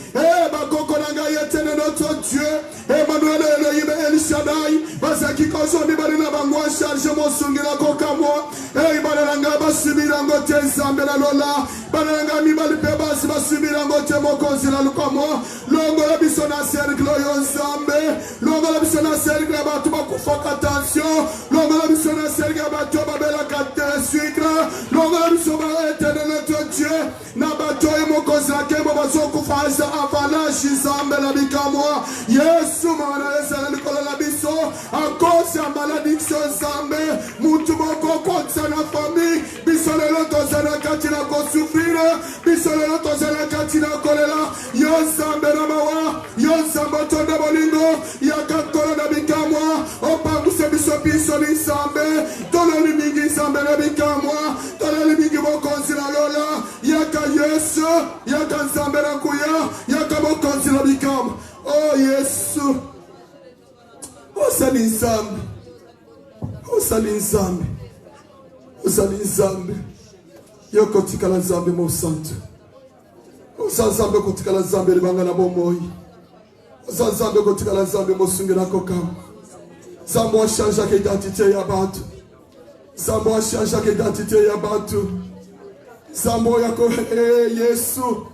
Bakoko na ngai etene notre Dieu. Emmanuel Elohim El Shaddai. Bazaki konsoba mibali na bango en charge mosungira kokamwa. Bana na ngai basubira ngo te Nzambe na lola. Bana na ngai mibali pe basi basubira ngo te mokonzi na lukamwa. Longo la biso na cercle yo Nzambe. Longo la biso na cercle abatu bakufaka attention. Longo la biso na cercle abatu babela kate sucre. Longo la biso ba etene notre Dieu. Na bato e mokonzi na kembo baso kufaza avalanche Nzambe la bikamwa. Yesu mana esa likola la biso. A cause ya malédiction Nzambe. Mutu boko konsa na famille. Biso lelo tozana katina ko souffrir. Biso lelo tozana katina kolela. Yo Nzambe na mawa. Yo Nzambe tonda bolingo. Yakakolo na bikamwa. Opanguse biso biso ni Nzambe. Tolo li mingi Nzambe na bikamwa. Tolo li mingi mokonzi na lola. Yaka Yesu. Yaka Nzambe na kuya. Yaka mokonzi na bikamwa. Oh Yesu. Osali Nzambe. Osali Nzambe. Osali Nzambe. Yoko tikala Nzambe mo santo. Osali Nzambe kotikala Nzambe libanga na bomoi. Osali Nzambe kotikala Nzambe mo sungira kokam. Nzambe wa change ke identité ya batu. Nzambe wa change ke identité ya batu. Nzambe yako Yesu.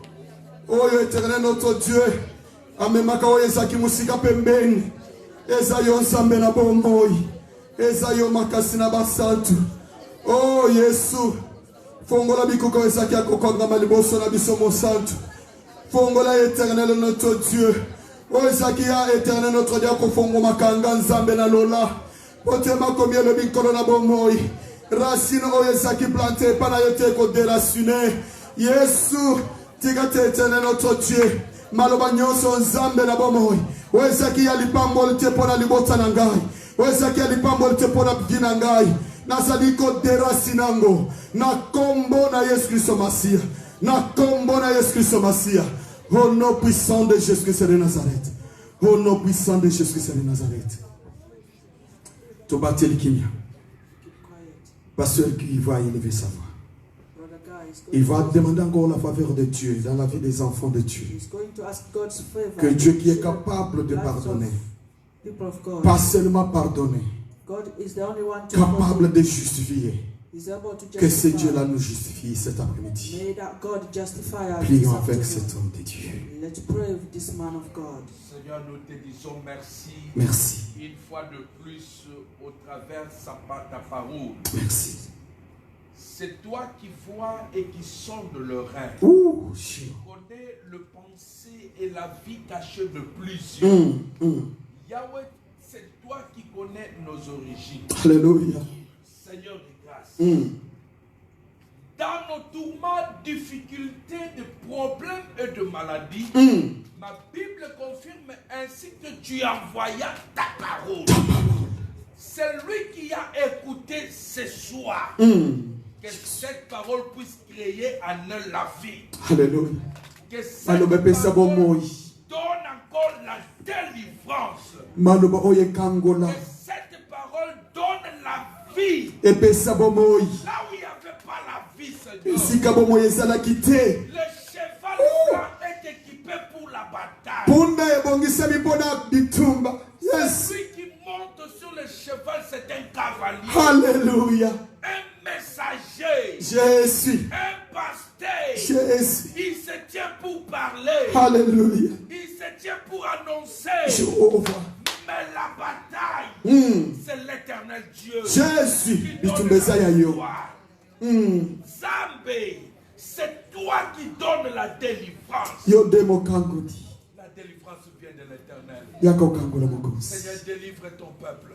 Oyo éternel notre Dieu. Amemaka oyo ezaki musika pembeni. Ezayo Nzambe na bomoi. Ezayo makasi na basantu. Oh Yesu. Fongola bikuko ezaki akokonga maliboso na biso mo santu. Fongola éternel notre Dieu. Oh ezaki ya éternel notre Dieu kofongo makanga Nzambe na lola. Potema komie le bikolo na bomoi. Racine oyo ezaki planté pana yote ko déraciner. Yesu tigate éternel notre Dieu. Maloba nyonso Nzambe na bomoi. O ezaki ya lipambol te pona libota na ngai. O ezaki ya lipambol te pona bina ngai. Nazaliko deracinango. Na kombo na Yesu Christ Masia. Na kombo na Yesu Christ Masia. Au nom puissant de Jésus Christ de Nazareth. Au nom puissant de Jésus Christ de Nazareth. Tobatel Kimia. Pasteur qui va élever sa voix. Il va demander encore la faveur de Dieu dans la vie des enfants de Dieu. Que Dieu qui est capable de pardonner, pas seulement pardonner, capable de justifier, que ce Dieu-là nous justifie cet après-midi. Prions avec cet homme de Dieu. Seigneur, nous te disons merci. Merci. Une fois de plus au travers ta parole. Merci. C'est toi qui vois et qui sonde le rein. Tu connais le pensée et la vie cachée de plusieurs. Yahweh, c'est toi qui connais nos origines. Alléluia. Seigneur de grâce. Dans nos tourments, difficultés, de problèmes et de maladies, ma Bible confirme ainsi que tu envoyas ta parole. C'est lui qui a écouté ce soir. Que cette parole puisse créer en eux la vie. Alléluia. Que cette parole donne encore la délivrance. Que cette parole donne la vie. Là où il n'y avait pas la vie, Seigneur. Le cheval blanc est équipé pour la bataille. Celui qui monte sur le cheval, c'est un cavalier. Alléluia. Un messager. Jésus. Un pasteur. Jésus. Il se tient pour parler. Alléluia. Il se tient pour annoncer. Jéhovah. Mais la bataille, c'est l'Éternel Dieu. Jésus, qui donne la victoire. Zambé, c'est toi qui donnes la délivrance. La délivrance vient de l'Éternel. Seigneur, délivre ton peuple.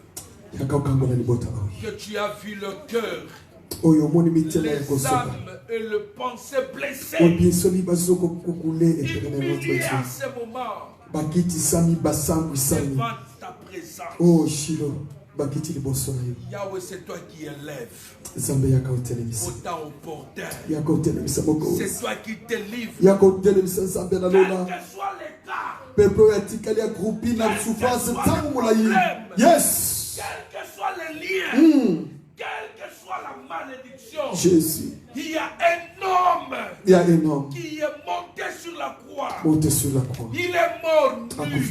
Que tu as vu le cœur, les âmes et le pensée blessées. Humiliés à ce moment. Devant ta présence. Oh, Shilo. Yahweh, c'est toi qui élèves. Autant au portail. C'est toi qui délivres. Quel que soit l'état. Quel que soit les liens. Quelle que soit la malédiction. Jésus. Il y a un homme. Qui est monté sur la croix. Il est mort nu.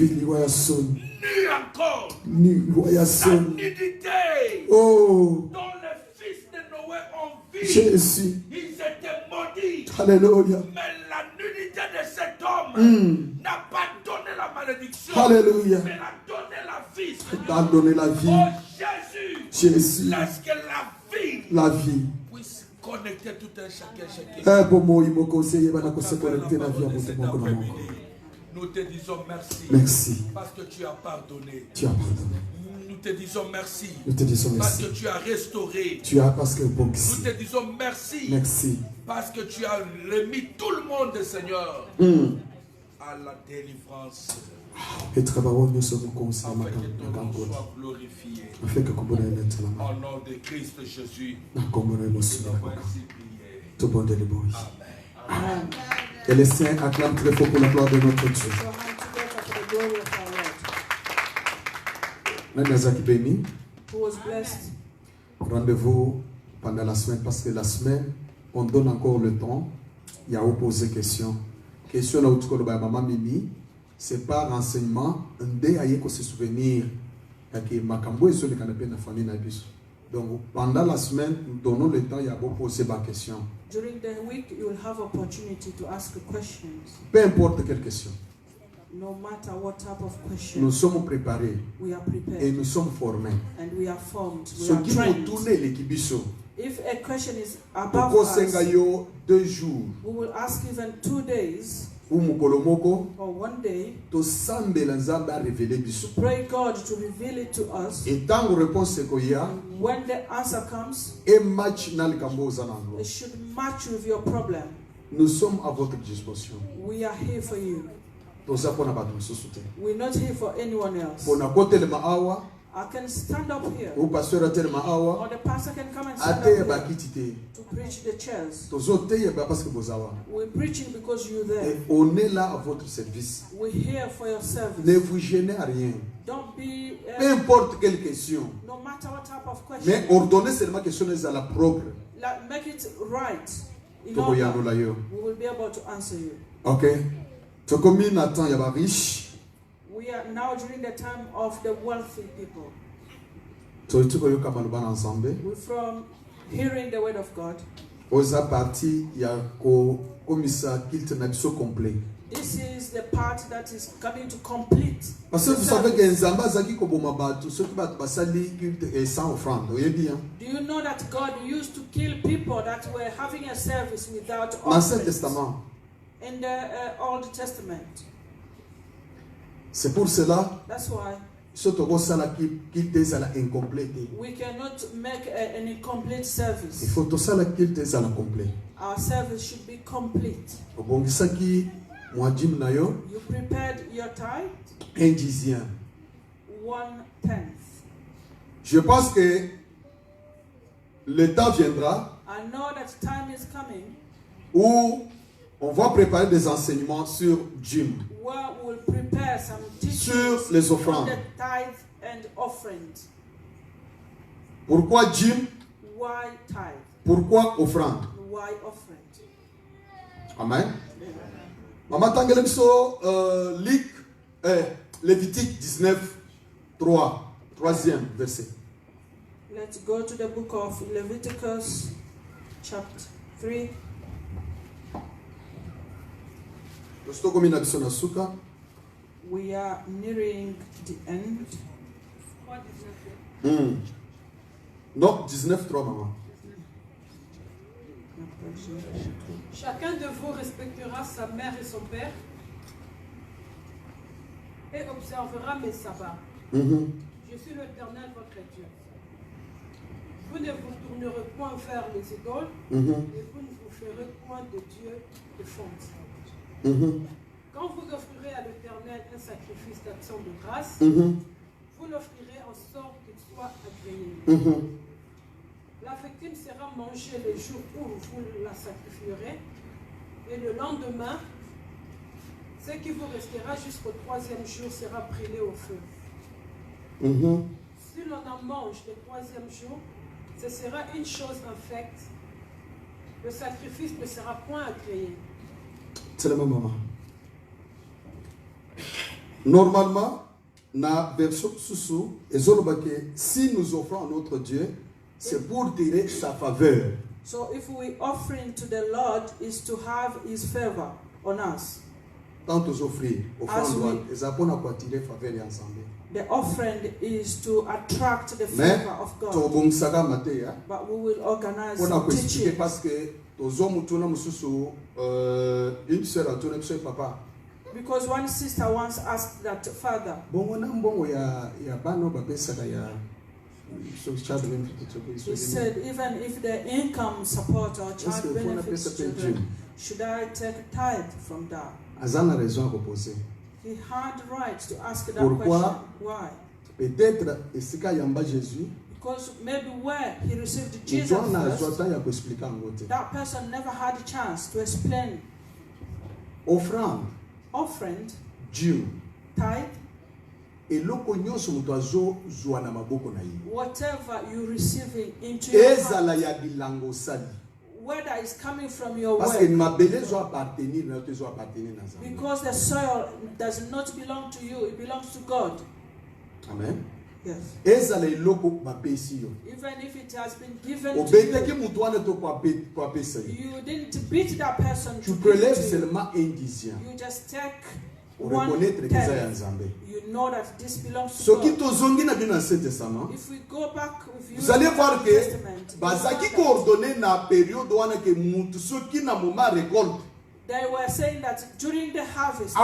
Nu encore. La nudité. Oh. Dont les fils de Noé ont vu. Jésus. Ils étaient maudits. Alléluia. Mais la nudité de cet homme n'a pas donné la malédiction. Alléluia. Mais a donné la vie. A donné la vie. Oh Jésus. Jésus. Laisse que la vie. Puisse connecter tout un chacun. Nous te disons merci. Merci. Parce que tu as pardonné. Tu as pardonné. Nous te disons merci. Nous te disons merci. Parce que tu as restauré. Parce que nous te disons merci. Merci. Parce que tu as remis tout le monde, Seigneur, à la délivrance. Et afin que ton nom soit glorifié. Au nom de Christ Jésus. Nous avons ainsi prié. Amen. Et les saints acclament très fort pour la gloire de notre Dieu. Nazaki béni. Rendez-vous pendant la semaine parce que la semaine, on donne encore le temps. Il y a opposé question. Question là où tu connais maman Mimi, c'est pas renseignement. On doit aller se souvenir que makambo est sur le canapé de la famille n'abuse. Donc pendant la semaine, nous donnons le temps. Il y a opposé ma question. During the week, you will have opportunity to ask questions. Peu importe quelle question. No matter what type of question. Nous sommes préparés. We are prepared. Et nous sommes formés. And we are formed. We Ce are qui trained. nous tourne l'équipe. If a question is above us, 2 jours. we will ask even 2 days. Ou mukolomoko. Or 1 day. To sambela nzambe a révélé biso. To pray God to reveal it to us. Et tant que réponse koya. When the answer comes, et match na likambo zanango. It should match with your problem. Nous sommes à votre disposition. We are here for you. We're not here for anyone else. I can stand up here. Or the pastor can come and stand up here to preach the chairs. We're preaching because you're there. On est là à votre service. We're here for your service. Ne vous gênez à rien. Don't be, peu importe quelle question. No matter what type of question. Mais ordonnez seulement question à la propre. Make it right. In order, we will be able to answer you. Okay. Riche. We are now during the time of the wealthy people. We're from hearing the word of God. This is the part that is coming to complete. Parce que vous savez que Nzamba zaki ko boma batu ceux qui bat basali culte sans offrande. Vous voyez bien? Do you know that God used to kill people that were having a service without offering? L'Ancien Testament. In the Old Testament. C'est pour cela. That's why. We cannot make an incomplete service. Il faut tout ça la culte ça la complet. Our service should be complete. You prepared your tithe? 1/10. 1/10. Je pense que le temps viendra. I know that time is coming. Où on va préparer des enseignements sur Jim. Where we'll prepare some teachings sur les offrandes. On the tithe and offerings. Pourquoi Jim? Why tithe? Pourquoi offrande? Why offering? Amen. Maman Tangelemso, Lévitique 19, 3e verset. Let's go to the book of Leviticus, chapter 3. We are nearing the end. Non, 19, 3, maman. Chacun de vous respectera sa mère et son père et observera mes sabbats. Je suis l'Éternel, votre Dieu. Vous ne vous tournerez point vers les idoles et vous ne vous ferez point de Dieu de fonte. Quand vous offrirez à l'Éternel un sacrifice d'action de grâce, vous l'offrirez en sorte qu'il soit agréé. La victime sera mangée le jour où vous la sacrifierez, et le lendemain, ce qui vous restera jusqu'au 3e jour sera brûlé au feu. Si l'on en mange le 3e jour, ce sera une chose infecte. Le sacrifice ne sera point agréé. C'est le moment. Normalement, na version sous si nous offrons à notre Dieu, c'est pour tirer sa faveur. So if we offering to the Lord is to have His favor on us. Tant aux offrir, offrande, et ça pour nous tirer faveur ensemble. The offering is to attract the favor of God. But we will organize some teaching. Parce que because one sister once asked that father. He said, even if the income support or child benefits children, should I take tithe from that? He had the right to ask that question. Why? Because maybe where he received Jesus first, that person never had a chance to explain. Offering, Dieu, tithe, whatever you receiving into your heart, whether it's coming from your work, because the soil does not belong to you, it belongs to God. Amen. Yes. Even if it has been given to you, you didn't beat that person. Tu prélèves seulement un dixième. You just take pour one reconnaître que ça est tenth. You know that this belongs to So God. If we go back with you, vous allez voir que Testament, bazaki coordonné na période wana que mutu soki na moment récolte. They were saying that during the harvest,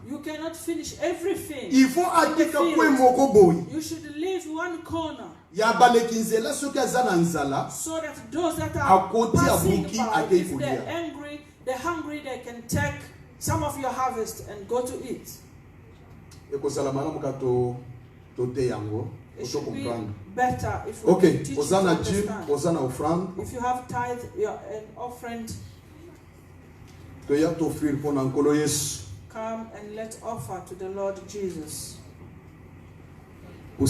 you cannot finish everything. Il faut akika kwe moko boy. You should leave one corner. Ya balekinzela soki azana nzala. So that those that are passing by, if akei they're angry, they're hungry, they can take some of your harvest and go to eat. It should be better if we okay, teach you to understand. If you have tithe and offering, come and let's offer to the Lord Jesus. Come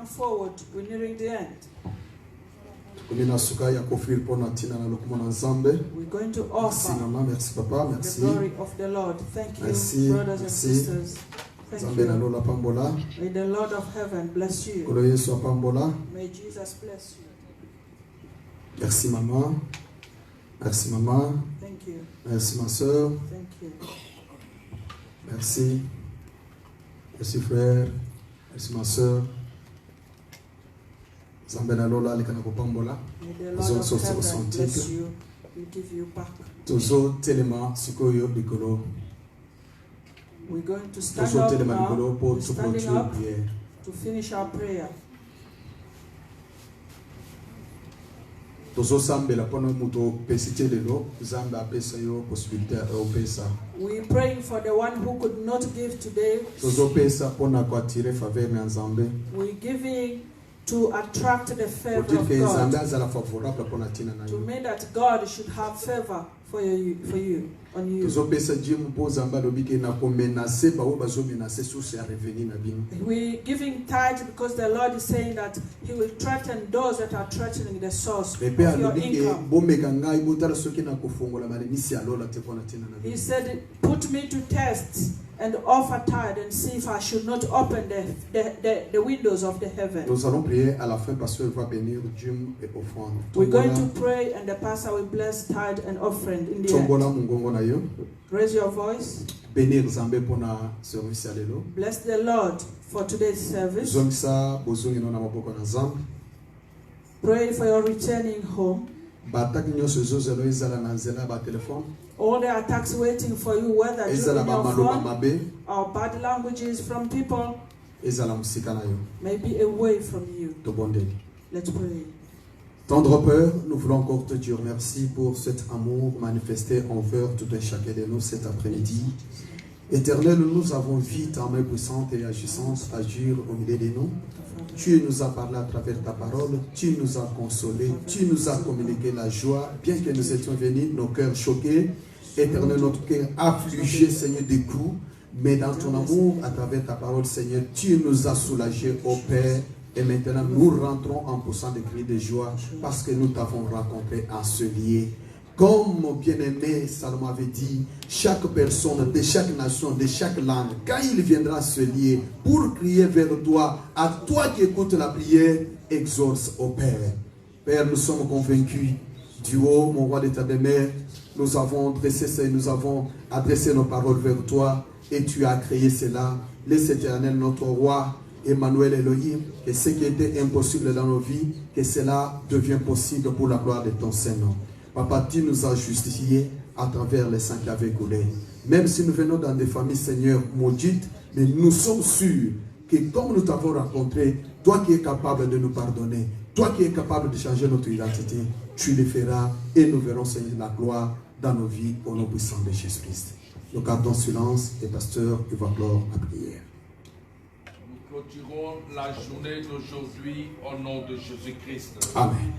forward, we're nearing the end. We're going to offer the glory of the Lord. Thank you, brothers and sisters. Thank you. May the Lord of heaven bless you. May Jesus bless you. Merci maman. Merci maman. Thank you. Merci ma soeur. Thank you. Merci. Merci frère. Merci ma soeur. May the Lord of heaven bless you. We'll give you back. We're going to stand up now. We're standing up to finish our prayer. We're praying for the one who could not give today. We're giving to attract the favor of God. To mean that God should have favor for you, on you. We're giving tithe because the Lord is saying that He will threaten those that are threatening the source of your income. He said, put me to test and offer tithe and see if I should not open the windows of the heaven. Nous allons prier à la fin, pasteur va bénir dîme et offrande. We're going to pray and the pastor will bless tithe and offering in the end. Raise your voice. Bénir Zambé pour na service alelo. Bless the Lord for today's service. Zongsa bozongi na maboko na Zambe. Pray for your returning home. Batak nyoso zozelo ezala na nzela ba téléphone. All the attacks waiting for you, whether in your phone or bad languages from people, may be away from you. Let's pray. Tendre Père, nous voulons encore te dire merci pour cet amour manifesté envers tout un chacun de nous cet après-midi. Éternel, nous avons vu ta main puissante et agissante agir au milieu de nous. Tu nous as parlé à travers ta parole, tu nous as consolés, tu nous as communiqué la joie, bien que nous étions venus, nos cœurs choqués. Éternel, notre cœur affligé, Seigneur, des coups. Mais dans ton amour, à travers ta parole, Seigneur, tu nous as soulagés, ô Père. Et maintenant, nous rentrons en poussant des cris de joie parce que nous t'avons rencontré en ce lieu. Comme mon bien-aimé Salomon avait dit, chaque personne de chaque nation, de chaque langue, quand il viendra à ce lieu pour crier vers toi, à toi qui écoutes la prière, exauce au Père. Père, nous sommes convaincus, du haut, mon roi d'état des mers, nous avons adressé nos paroles vers toi et tu as créé cela. Laisse éternel notre roi, Emmanuel Elohim, que ce qui était impossible dans nos vies, que cela devienne possible pour la gloire de ton Saint-Nom. Papa, tu nous as justifiés à travers les saints qui avaient coulé. Même si nous venons dans des familles, Seigneur, maudites, mais nous sommes sûrs que comme nous t'avons rencontré, toi qui es capable de nous pardonner, toi qui es capable de changer notre identité, tu le feras et nous verrons, Seigneur, la gloire dans nos vies au nom puissant de Jésus-Christ. Nous gardons silence et pasteur, il va clore la prière. Nous clôturons la journée d'aujourd'hui au nom de Jésus-Christ. Amen.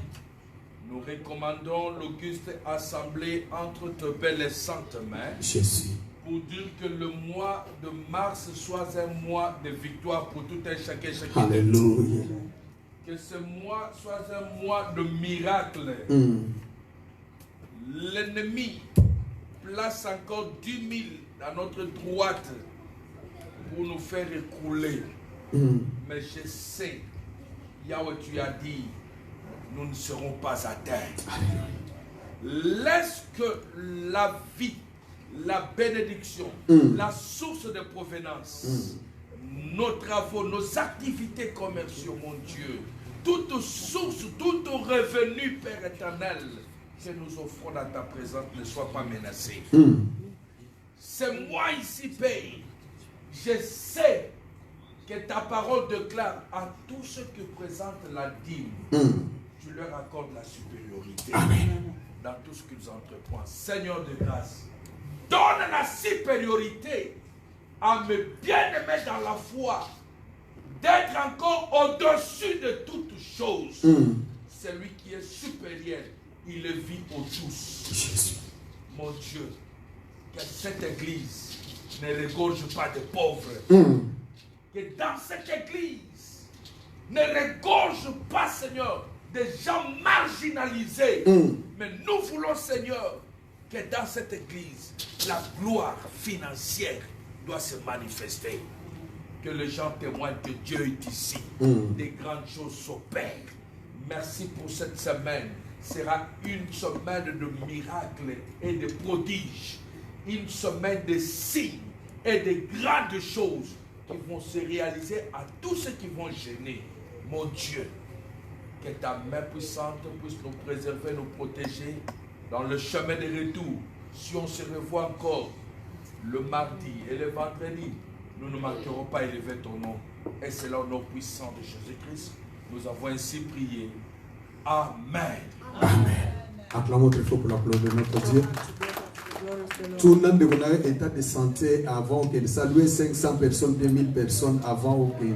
Nous recommandons l'auguste assemblée entre tes belles et saintes mains. Jésus. Pour dire que le mois de mars soit un mois de victoire pour tout un chacun. Alléluia. Que ce mois soit un mois de miracle. L'ennemi place encore 10 000 à notre droite pour nous faire écrouler. Mais je sais, Yahweh, tu as dit, nous ne serons pas atteints. Laisse que la vie, la bénédiction, la source de provenance, nos travaux, nos activités commerciales, mon Dieu, toute source, tout revenu, Père éternel, que nous offrons dans ta présence ne soit pas menacé. C'est moi ici, Père. Je sais que ta parole déclare à tous ceux qui présentent la dîme, tu leur accordes la supériorité. Amen. Dans tout ce qu'ils entreprennent. Seigneur de grâce, donne la supériorité à mes bien-aimés dans la foi, d'être encore au-dessus de toutes choses. Celui qui est supérieur, il le vit pour tous. Jésus. Mon Dieu, que cette église ne regorge pas de pauvres. Que dans cette église ne regorge pas, Seigneur, des gens marginalisés. Mais nous voulons, Seigneur, que dans cette église, la gloire financière doit se manifester. Que les gens témoignent que Dieu est ici. Des grandes choses s'opèrent. Merci pour cette semaine. Sera une semaine de miracles et de prodiges. Une semaine de signes et de grandes choses qui vont se réaliser à tous ceux qui vont gêner. Mon Dieu, que ta main puissante puisse nous préserver, nous protéger dans le chemin de retour. Si on se revoit encore le mardi et le vendredi, nous ne manquerons pas élever ton nom. Et c'est là au nom puissant de Jésus-Christ. Nous avons ainsi prié. Amen. Amen. Acclamons très fort pour l'applaudissement de notre Dieu. Tout le monde est en état de santé avant que ça louait 500 personnes, 2000 personnes avant au pays.